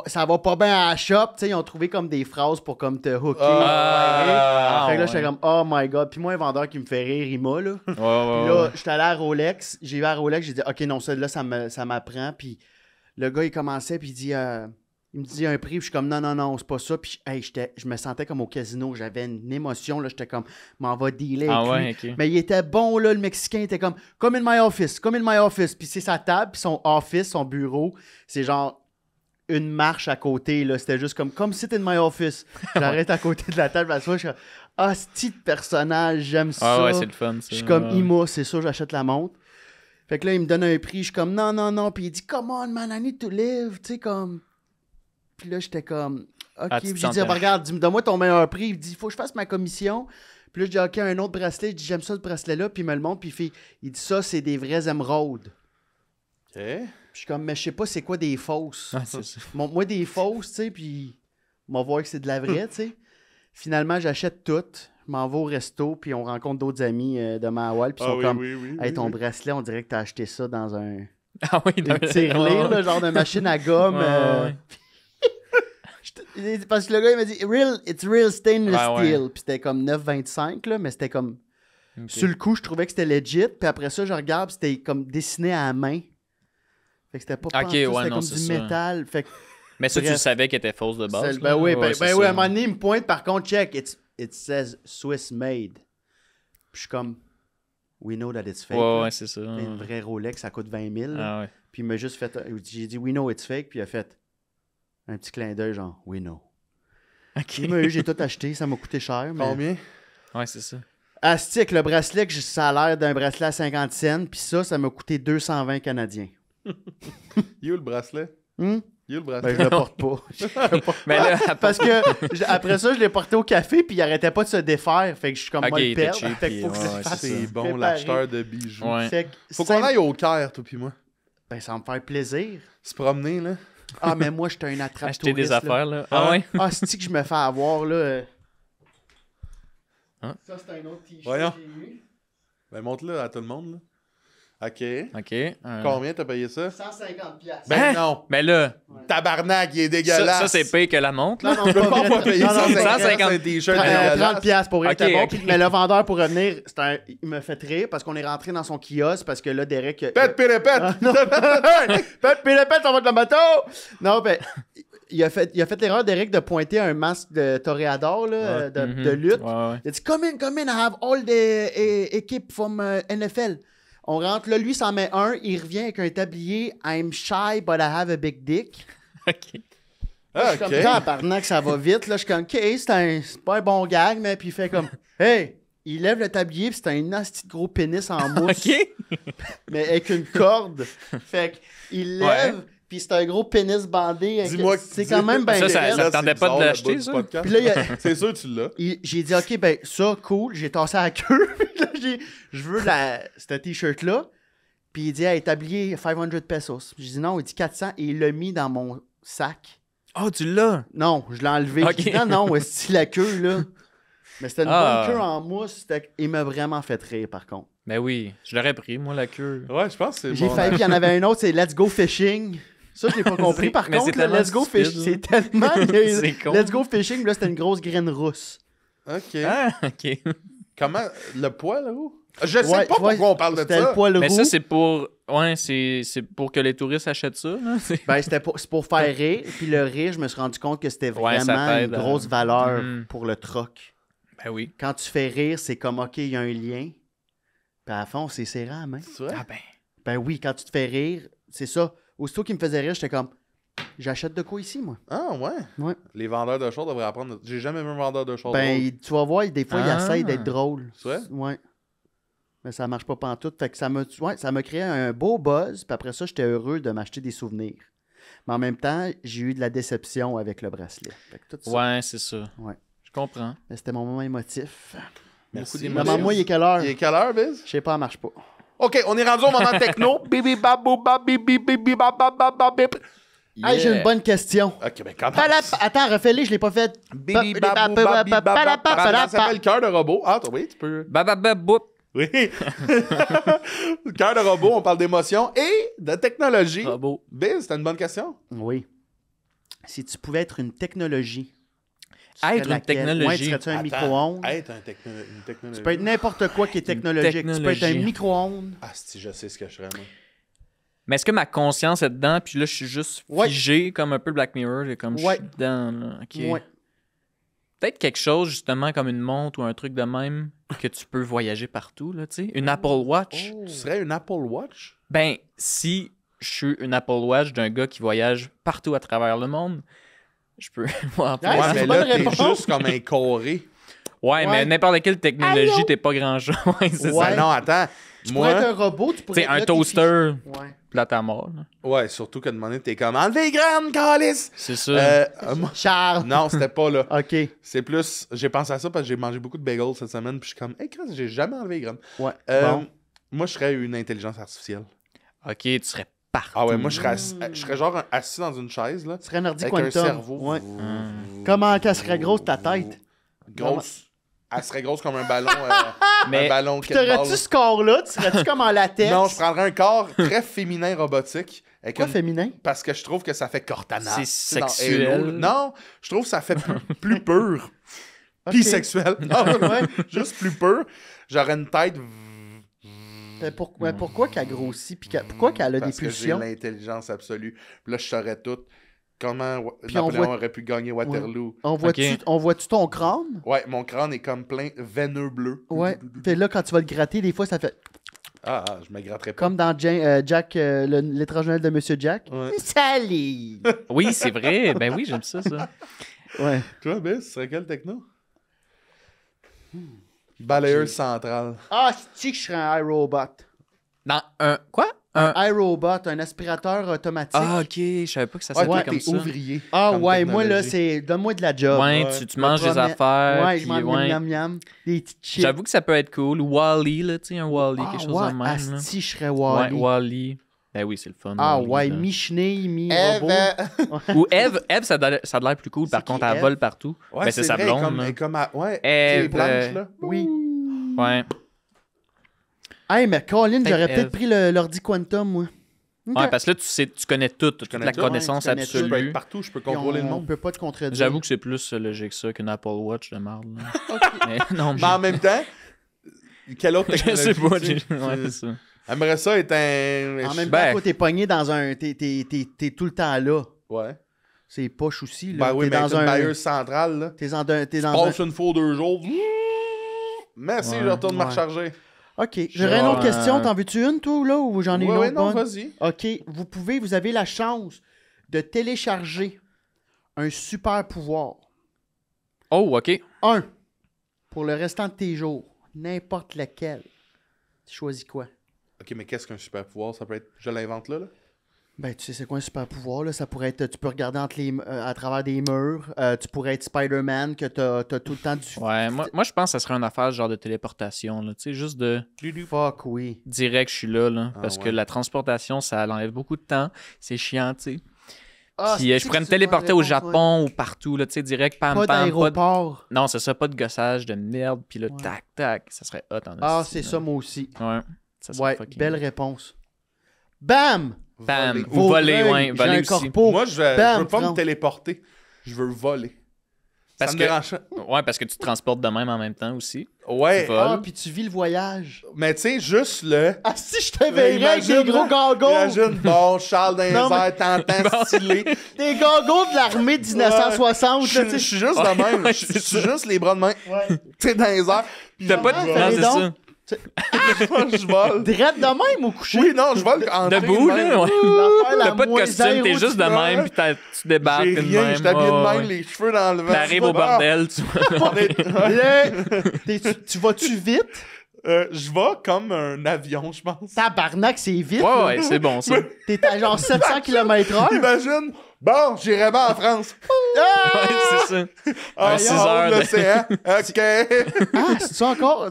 ça va pas bien à la shop. Tu sais, ils ont trouvé comme des phrases pour comme te hooker. Ah, fait que là, ouais. j'étais comme, oh my god. Puis moi, un vendeur qui me fait rire, il m'a, là. Ouais, Puis là, ouais. j'étais allé à Rolex. J'ai eu à Rolex, j'ai dit, OK, non, ça, là, ça m'apprend. Puis le gars, il commençait, puis il me dit un prix, puis je suis comme, non, c'est pas ça. Puis hey, je me sentais comme au casino. J'avais une émotion, là. J'étais comme, m'en va dealer Ah avec lui. ouais, ok. Mais il était bon, là, le Mexicain. Il était comme in my office. Puis c'est sa table, puis son office, son bureau, c'est genre une marche à côté, là. C'était juste comme sit in my office. J'arrête à côté de la table, à soi, je suis comme, ah, ce petit personnage, j'aime ça. Ah ouais, c'est le fun, ça. Je suis comme Ouais. Ima, c'est ça, j'achète la montre. Fait que là, il me donne un prix, je suis comme non. Puis il dit, come on, man, I need to live. Tu sais, comme. Puis là, j'étais comme, ok. Ah, tu Puis te j'ai dit, sentais- regarde, donne-moi ton meilleur prix. Il dit, il faut que je fasse ma commission. Puis là, je dis, ok, un autre bracelet. Je dis, j'aime ça, ce bracelet-là. Puis il me le montre. Puis il dit, ça, c'est des vrais émeraudes. OK. Puis je suis comme, mais je sais pas c'est quoi des fausses. Ah, c'est ça. Moi, des fausses, tu sais, puis on va voir que c'est de la vraie, tu sais. Finalement, j'achète toutes. Je m'en vais au resto, puis on rencontre d'autres amis de Mahawal, puis ils sont comme, hey, ton bracelet, on dirait que t'as acheté ça dans un... Ah oui, Une tirelire, là, genre de machine à gomme. Ouais. Parce que le gars, il m'a dit, it's real stainless Ouais, ouais. steel. Puis c'était comme 9,25, là, mais c'était comme... Ok. Sur le coup, je trouvais que c'était legit. Puis après ça, je regarde, puis c'était comme dessiné à la main. Fait que c'était pas Ok, pantoute, ouais, c'était non, comme c'est du ça. métal. Fait que, Mais ça, tu Bref. savais qu'elle était fausse de base. ben là? oui, Ouais, c'est à un ça. moment donné, il me pointe, par contre, check, it says Swiss made. Puis je suis comme, we know that it's fake. là. Ouais, c'est ça. Une vraie Rolex, ça coûte 20 000. là. Ah ouais. Puis il m'a juste fait, j'ai dit, we know it's fake, puis il a fait un petit clin d'œil, genre, we know. Ok. Il m'a eu, j'ai tout acheté, ça m'a coûté cher. Mais... Combien? Ouais, c'est ça. Astic, le bracelet, ça a l'air d'un bracelet à 50 cents, puis ça m'a coûté 220 Canadiens. Il est où le bracelet? Hmm? Il est où le bracelet? Ben, je le porte pas. Mais là, Parce que après ça, je l'ai porté au café, puis il arrêtait pas de se défaire. Fait que je suis comme Ok, moi il le était perdre. cheap, Fait qu'il faut que puis je ouais, fasse c'est C'est ça. bon, préparer. l'acheteur de bijoux. Ouais. Fait que Faut simple- qu'on aille au Caire, toi puis moi. Ben, ça va me faire plaisir. Se promener, là. Ah, mais moi, j'étais un attrape acheter des touriste, là. affaires, là. Ah ouais? Ah, c'est-tu que je me fais avoir, là? Hein? Ça, c'est un autre t-shirt Voyons. que j'ai eu. Ben, montre-le à tout le monde, là. OK. OK. Combien t'as payé ça? 150 piastres. Ben Hein? non. Ben là, Tabarnak, il est dégueulasse. ça c'est pire que la montre. Là. Non, Je peux pas payer Non, non, 150 un t-shirt dégueulasse. 30 piastres pour être Ok, bon. ok. Mais le vendeur, pour revenir, il me fait rire parce qu'on est rentré dans son kiosque parce que là, Derek... Pète, puis répète. Ah, non. Pète, puis répète, on va de la moto! Non, ben, il a fait l'erreur, Derek, de pointer un masque de toréador, là, de lutte. Ouais. Il a dit, come in, I have all the équipes from NFL. On rentre là, lui s'en met un, il revient avec un tablier, I'm shy, but I have a big dick. OK. Ah, Je suis OK. comme, tabarnak, ça va vite. Là, je suis comme, OK, c'est pas un bon gag, mais puis il fait comme, hey, il lève le tablier, puis c'est un nasty de gros pénis en mousse, OK. mais avec une corde. Fait qu'il lève, puis c'est un gros pénis bandé. Dis-moi que c'est quand même bien Ça, raide. ça tentait pas de l'acheter, ça? Puis là, C'est sûr que tu l'as. j'ai dit, OK, ben ça, cool, j'ai tassé à la queue. Puis là, je veux ce t-shirt-là. Puis il dit, hey, tablier 500 pesos. J'ai dit, non, il dit 400, et il l'a mis dans mon sac. Oh, tu l'as? Non, je l'ai enlevé. Ok. J'ai dit, non, c'est la queue, là. Mais c'était une Ah. bonne queue en mousse. Il m'a vraiment fait rire, par contre. Ben oui, je l'aurais pris, moi, la queue. Ouais, je pense que c'est J'ai bon. failli, puis il y en avait un autre, c'est Let's Go Fishing. Ça, je l'ai pas compris. Par Mais contre, c'est là, tellement Let's Go stupide, Fishing, là. c'est tellement... C'est con. Let's Go Fishing, là, c'était une grosse graine rousse. OK. Ah, OK. Comment? Le poil, où? Je sais Ouais, pas ouais, pourquoi on parle de C'était le ça. poil Mais roux. ça, c'est pour... Ouais, c'est pour que les touristes achètent ça, là. Ben, c'est pour faire rire. Puis le rire, je me suis rendu compte que c'était Ouais, ça vraiment t'aide une à- grosse valeur Mhm. pour le troc. Ben oui. Quand tu fais rire, c'est comme, OK, il y a un lien. Puis à la fin, c'est serré à la main. C'est vrai? Ah ben... Ben oui, quand tu te fais rire, c'est ça. Aussitôt qu'il me faisait rire, j'étais comme, j'achète de quoi ici, moi? Ah, ouais. Ouais. Les vendeurs de chars devraient apprendre. J'ai jamais vu un vendeur de chars drôle. Ben, tu vas voir, des fois, il Ah. essaye d'être drôle. C'est vrai? Ouais. Mais ça marche pas pantoute. Fait que ça m'a créé un beau buzz. Puis après ça, j'étais heureux de m'acheter des souvenirs. Mais en même temps, j'ai eu de la déception avec le bracelet. Fait que tout ça, Ouais, c'est ça. Ouais. Je comprends. c'était mon moment émotif. Merci. d'émotions. Demande-moi, il est quelle heure? Il est quelle heure, Biz? Je sais pas, elle marche pas. OK, on est rendu au moment techno. Bibi babou babi bibi bibi bababababib. Hey, j'ai une bonne question. OK, ben comment? Attends, refais-les, je l'ai pas fait. Bibi babou babi babababab. Ça s'appelle cœur de robot. Ah, oui, tu peux. Babababoup. Oui. Cœur de robot, on parle d'émotion et de technologie. Robot. Biz, t'as une bonne question? Oui. Si tu pouvais être une technologie. tu serais Être une laquelle? technologie. Ouais, tu serais-tu un micro-ondes? Être une technologie. Tu peux être n'importe quoi qui est technologique. Tu peux être un technologie. micro-ondes. Ah, si, je sais ce que je serais, moi. Mais est-ce que ma conscience est dedans, puis là, je suis juste Ouais. figé, comme un peu Black Mirror, et comme je Ouais. suis dedans, là. OK. Ouais. Peut-être quelque chose, justement, comme une montre ou un truc de même, que tu peux voyager partout, là, tu sais. Une Apple Watch. Tu serais une Apple Watch? Ben, si je suis une Apple Watch d'un gars qui voyage partout à travers le monde, je peux voir Ouais, Ouais, c'est mais une là, bonne t'es réponse. juste comme un coré. Ouais, mais Ouais. n'importe quelle technologie, t'es pas grand-chose. Ouais, c'est Ouais. ça. Ben non, attends. Tu pourrais être Moi, un robot, tu Tu pourrais sais, être un là, t'es toaster, figé. Ouais. plate à mort, là. ouais, surtout que de demander, t'es comme enlever les graines, calice! C'est ça. Moi, Charles. non, c'était pas là. OK. C'est plus, j'ai pensé à ça parce que j'ai mangé beaucoup de bagels cette semaine, puis je suis comme, hey, Chris, j'ai jamais enlevé les graines. Ouais. Bon. Bon. Moi, je serais une intelligence artificielle. OK, tu serais partout. Ah ouais, moi, je serais genre assis dans une chaise, là, Tu serais un ordi avec quantum. un cerveau. Ouais. Comment qu'elle serait grosse ta tête? Grosse. Elle serait grosse comme un ballon. Mais- un ballon Puis t'aurais-tu kickball. ce corps-là? Tu serais-tu comme en latex? Non, je prendrais un corps très féminin robotique. Avec Quoi, féminin? Parce que je trouve que ça fait Cortana. C'est Tu sais, dans sexuel. Halo. Non, je trouve que ça fait plus pur. Puis Ok. sexuel. Non, ouais, juste plus pur. J'aurais une tête. Mais pourquoi qu'elle grossit? Puis pourquoi qu'elle a des Parce que j'ai pulsions? l'intelligence absolue. Puis là, je saurais tout. Comment Puis on Napoléon voit- aurait pu gagner Waterloo. On voit-tu ton crâne? Ouais, mon crâne est comme plein veineux bleu. Ouais. Puis là, quand tu vas le gratter, des fois, ça fait Ah, je me gratterais pas. comme dans Jack, l'étrange Noël de Monsieur Jack. Ouais. Salut! Oui, c'est vrai. Ben oui, j'aime ça. Ouais. Toi, Bess, ce serait quel techno? Balayeuse centrale. Ah, c'est que je serais un iRobot. Dans un... Quoi? Un... iRobot, un aspirateur automatique. Ah, OK. Je savais pas que ça Ouais, s'appelait toi, comme t'es ça. ouvrier. Ah comme ouais, moi là, technologie. c'est donne-moi de la job. Ouais, Ouais. tu manges Me des promener- affaires. Ouais, puis je mange ouais. miam miam, des petites chips. J'avoue que ça peut être cool. Wall-E, là, tu sais, un Wall-E, Ah quelque chose ouais, de même. Là. asti, je serais Ouais, Wall-E. Wall-E. Ben oui, c'est le fun. Ah Wall-E, ouais, là. mi-chenille, mi-robot. Ou Eve, ça a l'air plus cool. Par C'est contre, qui, elle Eve? vole partout. Ouais, Ben, c'est sa vrai, blonde. Comme, là. comme ouais, Eve, blanche, là. Oui. Ouais. Hey, mais Colin, j'aurais Eve. peut-être pris l'ordi Quantum, moi. Ok. Ouais, parce que là, tu connais tout, toute connais la tout, connaissance ouais, tu connais tout. Je peux absolue. être partout, je peux Puis contrôler le on monde. peut pas te contredire. J'avoue que c'est plus logique ça qu'une Apple Watch de marde. là. Mais non, Mais en même temps, quelle autre je technologie? sais pas. tu sais, Ouais, c'est ça. Aimerais ça être un... En même Ben- temps, toi, t'es pogné dans un... T'es tout le temps là. Ouais. C'est poche aussi, là. Ben oui, T'es mais dans être une un... bailleuse centrale, là. T'es dans un... Passe une fois 2 jours. Merci, Ouais. je retourne me Ouais. recharger. OK. J'aurais une autre Ouais. question. T'en veux-tu une, toi, là, ou j'en ai une Ouais, autre non, bonne? vas-y. OK. Vous avez la chance de télécharger un super pouvoir. Oh, OK. Un, pour le restant de tes jours. N'importe lequel. Tu choisis quoi? Ok, mais qu'est-ce qu'un super pouvoir? Ça peut être... Je l'invente là? Ben, tu sais, c'est quoi un super pouvoir, là? Ça pourrait être... Tu peux regarder à travers des murs. Tu pourrais être Spider-Man, que t'as tout le temps du... Ouais, moi je pense que ça serait une affaire genre de téléportation. Là. Tu sais, juste de Fuck, oui. direct, je suis là. Ah, Parce ouais. que la transportation, ça enlève beaucoup de temps. C'est chiant, tu sais. Ah, Puis c'est je pourrais me que c'est une téléporter bonne au réponse, Japon ou partout, là, tu sais, direct, pam, ouais. Pas pam. d'aéroport. Non, c'est ça, pas de gossage, de merde. Puis là, Ouais. tac, tac. Ça serait hot en Ah, esti, c'est là. ça, moi aussi. Ouais. Ça serait Ouais, fucking- belle réponse. Bam! Bam. Voler. Ou voler, Vaudreuil, ouais. j'ai Voler un aussi. corpo. Moi, je Bam, veux pas me France. téléporter. Je veux voler. Parce Ça me que- dérange. Ouais, parce que tu te transportes de même en même temps aussi. Ouais, Tu voles. Ah, puis tu vis le voyage. mais tu sais, juste le... Ah, si je te verrais avec des Imagine, gros là, goggles. Imagine, bon, Charles dans les Non, mais- airs, tentant stylé. Des goggles de l'armée de 1960, Je là, tu je sais. suis juste de même. Ouais, Je c'est suis ça. juste les bras de main. Ouais. Tu sais, dans les airs. Puis T'as pas de. Ouais, Non, fais-les c'est donc. ça. je vole. Drette de même au coucher. Oui, non, je vole en Debout, là, ouais. L'affaire la T'as pas de moins costume, t'es juste de aérodynamique. même, puis tu débarques. J'ai t'es de rien, même, je t'habille de ouais, même, ouais. les cheveux dans le vent. T'arrives au bordel, tu vois. On est- Tu vas-tu vite? Je vais comme un avion, je pense. Tabarnak, c'est vite. Ouais, là. ouais, c'est bon, ça. T'es à genre 700 km/h. Imagine, bon, j'irai bien en France. Ouais, c'est ça. Ah, 6 en haut heures de de- l'océan. OK. Ah, c'est ça encore?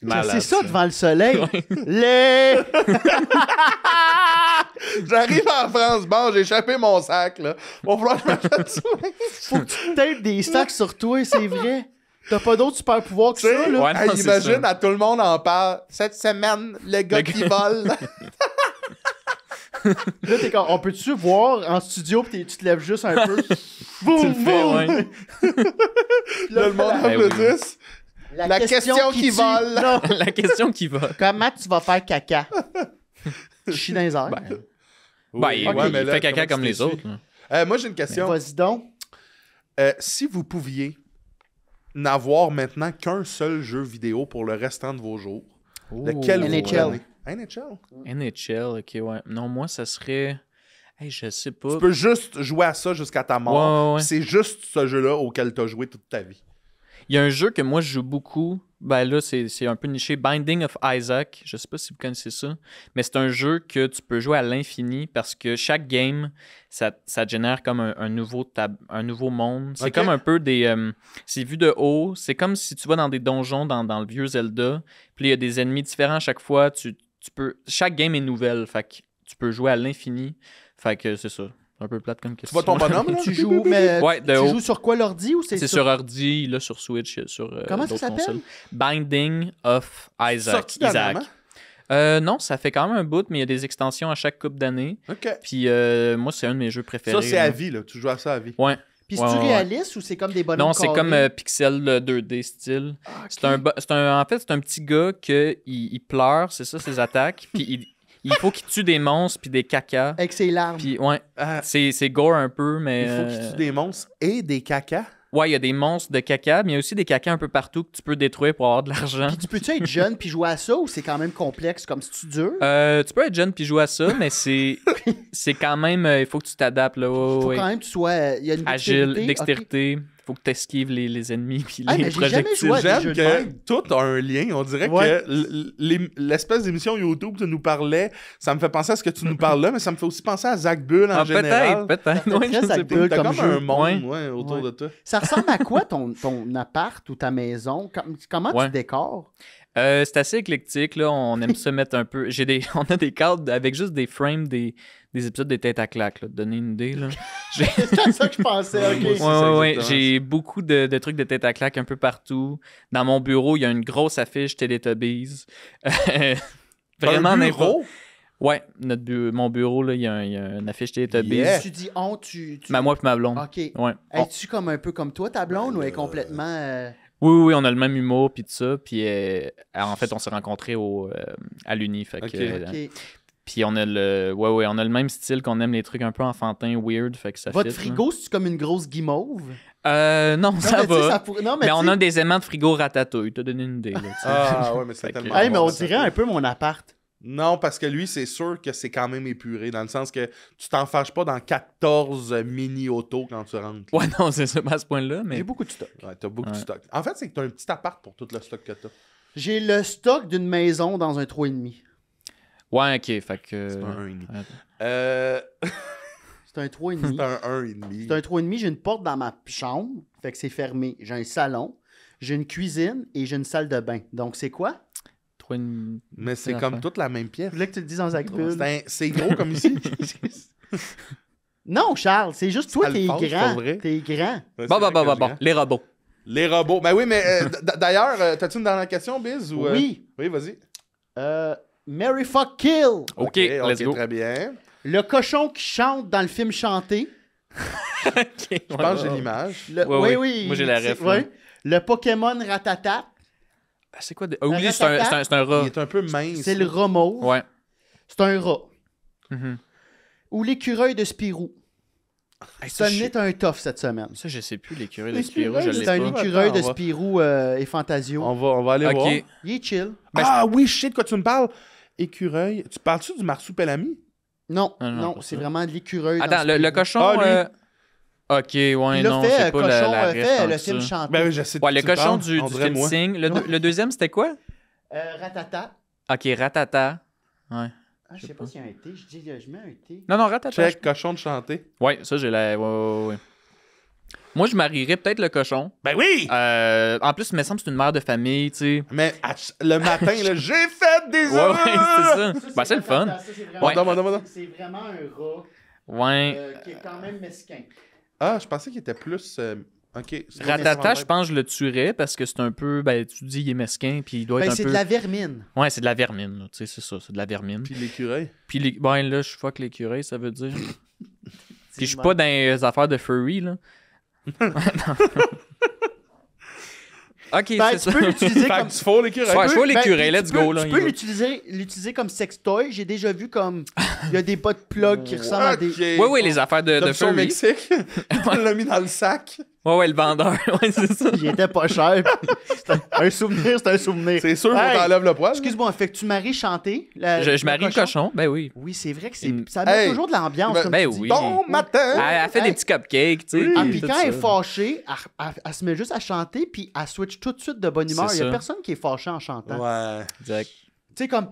Malade, C'est ça ça. devant le soleil. Les... J'arrive en France. Bon, j'ai échappé mon sac, là. Va falloir que je m'achète ça. Faut que tu tapes des sacs sur toi, c'est vrai. T'as pas d'autre super pouvoir que Tu sais, ça, là. Ouais, non, hey, c'est imagine, ça. à tout le monde en parle. Cette semaine, le gars Le qui gars- vole. Là, t'es comme, on peut-tu voir en studio pis tu te lèves juste un peu? Tu Boum, le fais, boum! ouais. Là, le monde Ben oui. applaudisse. La question qui tue. vole. Non. La question qui va. Comment tu vas faire caca? Tu chies dans les airs. Ben, Oui, il ouais, mais il là, fait caca comment comme tu les t'essuies? autres. là. Moi, j'ai une question. Vas-y donc. Si vous pouviez n'avoir maintenant qu'un seul jeu vidéo pour le restant de vos jours, lequel vous NHL. prenez? NHL. NHL, ok, ouais. Non, moi, ça serait. Hey, je sais pas. Tu peux juste jouer à ça jusqu'à ta mort. Ouais, ouais, ouais. C'est juste ce jeu-là auquel tu as joué toute ta vie. Il y a un jeu que moi, je joue beaucoup. Ben là, c'est un peu niché. Binding of Isaac. Je sais pas si vous connaissez ça. Mais c'est un jeu que tu peux jouer à l'infini parce que chaque game, ça génère comme un nouveau monde. C'est Ok. comme un peu des... c'est vu de haut. C'est comme si tu vas dans des donjons dans le vieux Zelda. Puis il y a des ennemis différents à chaque fois. Tu peux... Chaque game est nouvelle. Fait que tu peux jouer à l'infini. Fait que c'est ça. C'est un peu plate comme Tu question. vois ton bonhomme, là? Tu joues, mais Ouais, de tu haut. joues sur quoi, l'ordi ou c'est C'est sur ordi, là, sur Switch, sur Comment ça d'autres s'appelle? consoles. Binding of Isaac. Sorti dernièrement? Non, ça fait quand même un bout, mais il y a des extensions à chaque couple d'années. OK. Puis moi, c'est un de mes jeux préférés. Ça, c'est là. à vie, là. Tu joues à ça à vie. Ouais. Puis Ouais, c'est-tu ouais. réaliste ou c'est comme des bonhommes Non, c'est carrés? comme Pixel 2D style. Ah, ok. En fait, c'est un petit gars il pleure, c'est ça ses attaques. Puis il faut qu'il tue des monstres puis des cacas. Avec ses larmes. Puis ouais, Ah, c'est gore un peu, mais il faut qu'il tue des monstres et des cacas. ouais, il y a des monstres de caca, mais il y a aussi des cacas un peu partout que tu peux détruire pour avoir de l'argent. Puis tu peux-tu être jeune puis jouer à ça ou c'est quand même complexe comme si tu dur? Tu peux être jeune puis jouer à ça, mais c'est quand même. Il faut que tu t'adaptes là. Ouais, Faut ouais. quand même que tu sois... Il y a une Agile, dextérité. dextérité. Il faut que tu esquives les ennemis puis Ah, les mais j'ai jamais projectiles. joué à des J'aime jeux de que même. tout a un lien. On dirait Ouais. que l'espèce d'émission YouTube que tu nous parlais, ça me fait penser à ce que tu nous parles là, mais ça me fait aussi penser à Zach Bull en Ah, général. peut-être. fait Ouais, très je sais Zach pas. Bull. T'as comme comme jeu. un monde Ouais. autour Ouais. de toi. Ça ressemble à quoi ton appart ou ta maison? Comment Ouais. tu décores? C'est assez éclectique, là. On aime se mettre un peu. On a des cadres avec juste des frames des épisodes des têtes à claques, là. Te donner une idée, là. C'est ça que je pensais, Ouais, ok. moi aussi. Ouais, c'est ouais. exactement J'ai beaucoup de trucs de tête à claque un peu partout. Dans mon bureau, il y a une grosse affiche Teletubbies. Vraiment Un n'importe. bureau? Ouais, mon bureau, là, il y a une affiche Teletubbies. Yeah. Tu dis on, tu... Moi puis ma blonde. OK. Ouais. Es-tu comme un peu comme toi, ta blonde, ou elle est complètement... Oui, on a le même humour puis tout ça. Puis en fait, on s'est rencontrés à l'Uni. Fait Ok. que, OK. puis on a on a le même style qu'on aime les trucs un peu enfantins, weird. Fait que ça Votre fit, frigo, c'est comme une grosse guimauve? là. Non, ça mais tu sais, va. Non, mais Mais on tu sais- a des aimants de frigo ratatouille. T'as donné une idée, là. tu sais. Ah, ouais, mais c'est Fait que- tellement. Hey, mais bon, on ça. dirait un peu mon appart. Non, parce que lui, c'est sûr que c'est quand même épuré, dans le sens que tu t'en fâches pas dans 14 mini-autos quand tu rentres. Ouais, non, c'est ça, pas à ce point-là. Mais... J'ai beaucoup de stock. Ouais, t'as beaucoup de Ouais. stock. En fait, c'est que t'as un petit appart pour tout le stock que t'as. J'ai le stock d'une maison dans un 3,5. Ouais, ok. Fait que. C'est pas un 1,5. Euh, C'est un C'est 3,5. un 1,5. C'est un 3,5. J'ai une porte dans ma chambre. Fait que c'est fermé. J'ai un salon. J'ai une cuisine et j'ai une salle de bain. Donc, c'est quoi? Mais c'est Une comme affaire. toute la même pièce. Je voulais que tu le dises dans Zach Bull. C'est gros comme ici. Non, Charles, c'est juste toi, Ça le t'es fâche, grand. pour vrai? T'es grand. Ouais, Bon, c'est vrai que je bon. gagne. Les robots. Les robots. Ben oui, mais d'ailleurs, t'as-tu une dernière question, Biz? Ou, Oui. Oui, vas-y. Mary Fuck Kill. Ok, let's go. Très bien. Le cochon qui chante dans le film Chanté. Je pense que j'ai l'image. Ouais. Oui. Moi, j'ai la c'est- ref, là. ouais. Le Pokémon Ratata. C'est quoi? Oui, c'est un rat. Il est un peu mince. C'est le rat mauve. Ouais. C'est un rat. Mhm. Ou l'écureuil de Spirou. Ça, Sonic est un tough cette semaine. Ça, je sais plus, l'écureuil de Spirou, je l'ai C'est un pas. écureuil de Attends, on va- Spirou et Fantasio. On va aller voir. Ok. Il est chill. Ben, Ah oui, je sais de quoi tu me parles. Écureuil. Tu parles-tu du marsupilami? Non, Non, non, pas c'est ça. vraiment de l'écureuil. dans Attends, le Spirou. cochon. Ah, lui. Ok, ouais, Il a non, fait j'ai pas cochon, la ref fait tant le que film ça. Chanté. Ben oui, je sais de Ouais, quoi le tu cochon parles. du On dirait film moi. Sing. Le deuxième, c'était quoi? Ratata. Ok, Ratata. Ouais. Ah, je sais pas s'il y a un T. Je mets un T. Non, Ratata. Check, cochon de chanter. Ouais, ça, j'ai la. Ouais. Moi, je marierais peut-être le cochon. Ben oui! En plus, il me semble que c'est une mère de famille, tu sais. Mais le matin, là, j'ai fait des Ouais, œufs! c'est ça. Ben, c'est le fun. Ratata, ça, c'est vraiment- Ouais. Demande. C'est vraiment un rat Ouais. qui est quand même mesquin. Ah, je pensais qu'il était plus... OK. c'est pas Ratata, bien je pense que je le tuerais parce que c'est un peu. Ben, tu dis, il est mesquin, puis il doit Ben, être un c'est peu. de la vermine. Ouais, c'est de la vermine, là. Tu sais, c'est ça, c'est de la vermine. Puis l'écureuil. Puis, ben, là, je fuck l'écureuil, ça veut dire. Puis, je suis pas dans les affaires de furry, là. Ok, Ben, c'est tu ça. peux l'utiliser Fait comme... que tu fous l'écureuil. Ouais, je vois l'écureuil, Ben, let's tu peux- go, là. Tu peux l'utiliser comme sextoy. J'ai déjà vu comme... Il y a des bas de plug qui ressemblent à des... Ouais, ouais, les affaires de Comme ça au furry. Mexique. On l'a mis dans le sac. Ouais, le vendeur. Ouais, c'est ça. Il était pas cher. C'est un souvenir, c'est un souvenir. C'est sûr Hey, qu'on t'enlève le poil. Excuse-moi, fait que tu maries chanter. Je marie le cochon. Ben oui. Oui, c'est vrai que c'est... Une- Ça met Hey, toujours de l'ambiance, ben- comme ben tu dis. oui. Bon matin! Elle fait Hey. des petits cupcakes, tu sais. Ah, puis puis tout quand ça. elle est fâchée, elle se met juste à chanter, puis elle switch tout de suite de bonne humeur. C'est Il y a ça. personne qui est fâché en chantant. Ouais. Exact. Tu sais, comme...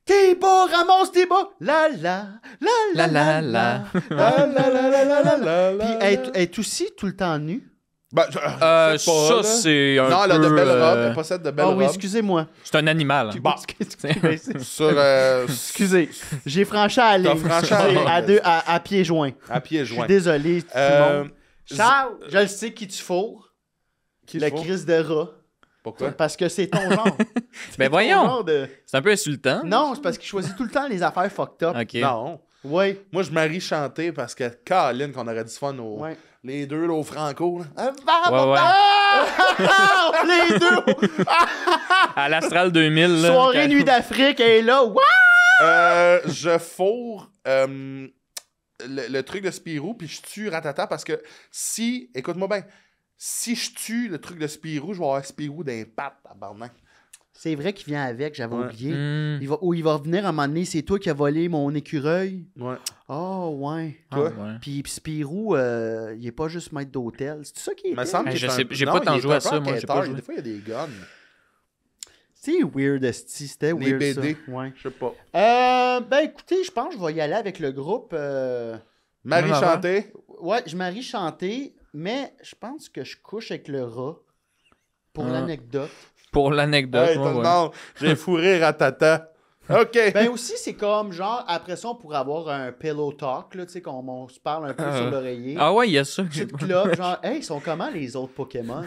T'es bas, ramasse tes bas. La la, la la la la. La, la, la, la, la, la, la, Puis elle est aussi tout le temps nue. Ben, je sais pas, Ça, là. c'est un Non, elle a peu... de belles robes. Elle possède de belles Ah oui, robes. excusez-moi. C'est un animal. Bon. Sur... Excusez. J'ai franchi à la ligne. T'as franchi à la ligne. à, à pieds joints. à pieds Je suis joints. désolé, tout le Euh, monde. Charles, je le sais qui tu fourres. Qui Le faut? Chris de rat. Pourquoi? Parce que c'est ton genre. Ben Ton voyons. genre de- C'est un peu insultant. Non, c'est parce qu'il choisit tout le temps les affaires fucked up. OK. Non. Oui. Moi, je marie chanter parce que, Caroline, qu'on aurait du fun Ouais. les deux là, au Franco. Là. Ouais, ouais. Les deux! À l'Astral 2000, là. Soirée quand- Nuit d'Afrique, elle est là. What? Je fourre le truc de Spirou, puis je tue Ratata parce que si, écoute-moi bien, si je tue le truc de Spirou, je vais avoir Spirou dans les pattes, tabarnak. C'est vrai qu'il vient avec, j'avais Ouais. oublié. Hmm. Il va revenir à un moment donné, c'est toi qui as volé mon écureuil. Ouais. Oh, ouais. Toi? Ah, ouais. Puis Spirou, il est pas juste maître d'hôtel. C'est ça qui est. Il me semble Hey, qu'il je est sais- un- j'ai non, pas tant il est joué un à peu ça, moi, j'ai pas enquêteur. joué. Des fois, il y a des guns. C'est weird, esti. C'était Les weird, BD. ça. Ouais. Je sais pas. Ben, écoutez, je pense que je vais y aller avec le groupe. Marie Même avant. chanter. Ouais, je marie chanter, mais je pense que je couche avec le rat. Pour Ah. l'anecdote. Pour l'anecdote, Hey, ouais, tout le ouais. monde, j'ai fourré Ratata. OK. Ben aussi, c'est comme genre, après ça, on pourrait avoir un pillow talk, là, tu sais, qu'on on se parle un peu sur l'oreiller. Ah ouais, il y a ça. Petite clope, genre, hey, ils sont comment les autres Pokémon?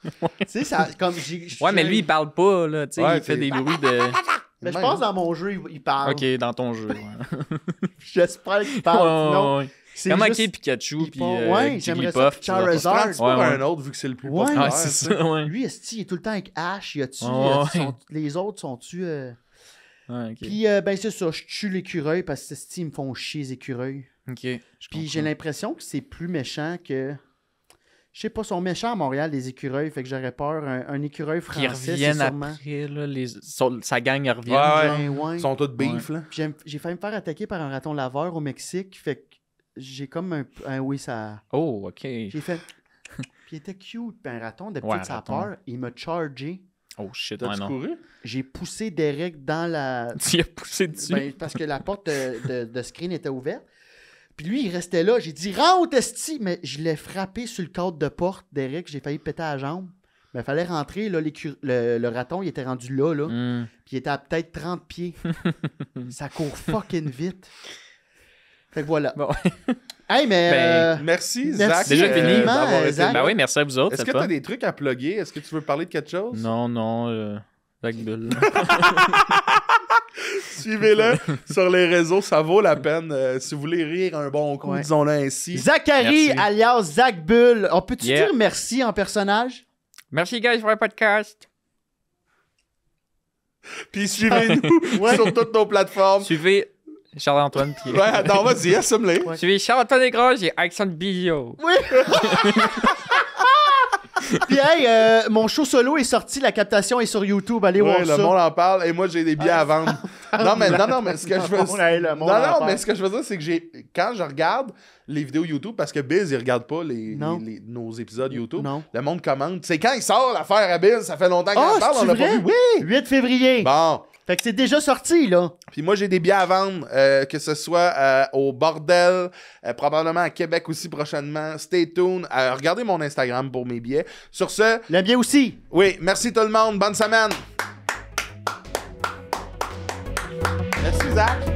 Tu sais, ça, comme j'ai. Ouais, mais lui, il parle pas, là. Tu sais, Ouais, il fait c'est- des bruits de. Mais je Même. pense dans mon jeu, il parle. Ok, dans ton jeu. Ouais. J'espère qu'il parle. Sinon, Ouais. c'est Comme juste... avec Pikachu il puis part- ouais, j'aimerais ça. Jigglypuff. tu Charizard. vois. On se prend-tu pour Ouais, un ouais. autre vu que c'est le plus Ouais. populaire? Ouais, c'est tu sais? ça, ouais. Lui, esti, il est tout le temps avec Ash. Y a-tu... Ouais. Les autres sont-tu... Ouais, ok. Puis, ben c'est ça, je tue l'écureuil parce que esti, ils me font chier les écureuils. Ok, je Puis j'ai comprends. l'impression que c'est plus méchant que... Je sais pas, ils sont méchants à Montréal, les écureuils, fait que j'aurais peur. Un écureuil Qui français, c'est reviennent sûrement... après, là, sa gang elle revient. Ouais, genre. Ben ouais. Ils sont tous beef, là. J'ai failli me faire attaquer par un raton laveur au Mexique, fait que j'ai comme un oui, ça... Oh, ok. J'ai fait... Puis il était cute, puis un raton, d'habitude, Ouais, ça a raton. peur. Il m'a chargé. Oh shit, ouais, T'as-tu non. couru? J'ai poussé Derek dans la... Tu as poussé dessus. Ben, parce que la porte de screen était ouverte. Puis lui, il restait là. J'ai dit, rentre, esti! Mais je l'ai frappé sur le cadre de porte, Derek. J'ai failli péter la jambe. Mais il fallait rentrer. Là, le raton, il était rendu là. Hmm. Puis il était à peut-être 30 pieds. Ça court fucking vite. Fait que voilà. Bon. Hey, mais... Ben, Merci, Merci, Zach. déjà fini. d'avoir été Zach. là. Ben oui, merci à vous autres. Est-ce c'est que le tu as des trucs à plugger? Est-ce que tu veux parler de quelque chose? fun. Non, Zach Bull. Suivez-le sur les réseaux, ça vaut la peine. Si vous voulez rire un bon coup, Ouais. disons-le ainsi. Zachary, Merci. alias Zach Bull. On peut-tu Yeah. dire merci en personnage? Merci, guys, pour le podcast. Puis suivez-nous Ouais. sur toutes nos plateformes. Suivez Charles-Antoine. Puis... Ouais, attends, vas-y, assume-les. Ouais. Suivez Charles-Antoine Desgranges et Alexandre Bizot. Oui! Puis hey, mon show solo est sorti, la captation est sur YouTube, allez voir Ouais, ça. le monde en parle et moi j'ai des billets à vendre. non, mais ce que je veux Ouais, le monde en parle. mais ce que je veux dire, c'est que quand je regarde les vidéos YouTube, parce que Biz, il regarde pas Non. nos épisodes YouTube, Non. le monde commente. C'est quand il sort l'affaire à Biz, ça fait longtemps qu'on Ah, en parle, on c'est l'a pas vrai? vu. Oui! 8 février. Bon. Fait que c'est déjà sorti, là. Puis moi, j'ai des billets à vendre, que ce soit au Bordel, probablement à Québec aussi prochainement. Stay tuned. Regardez mon Instagram pour mes billets. Sur ce, Le bien aussi. oui, merci tout le monde. Bonne semaine. Merci, Zach.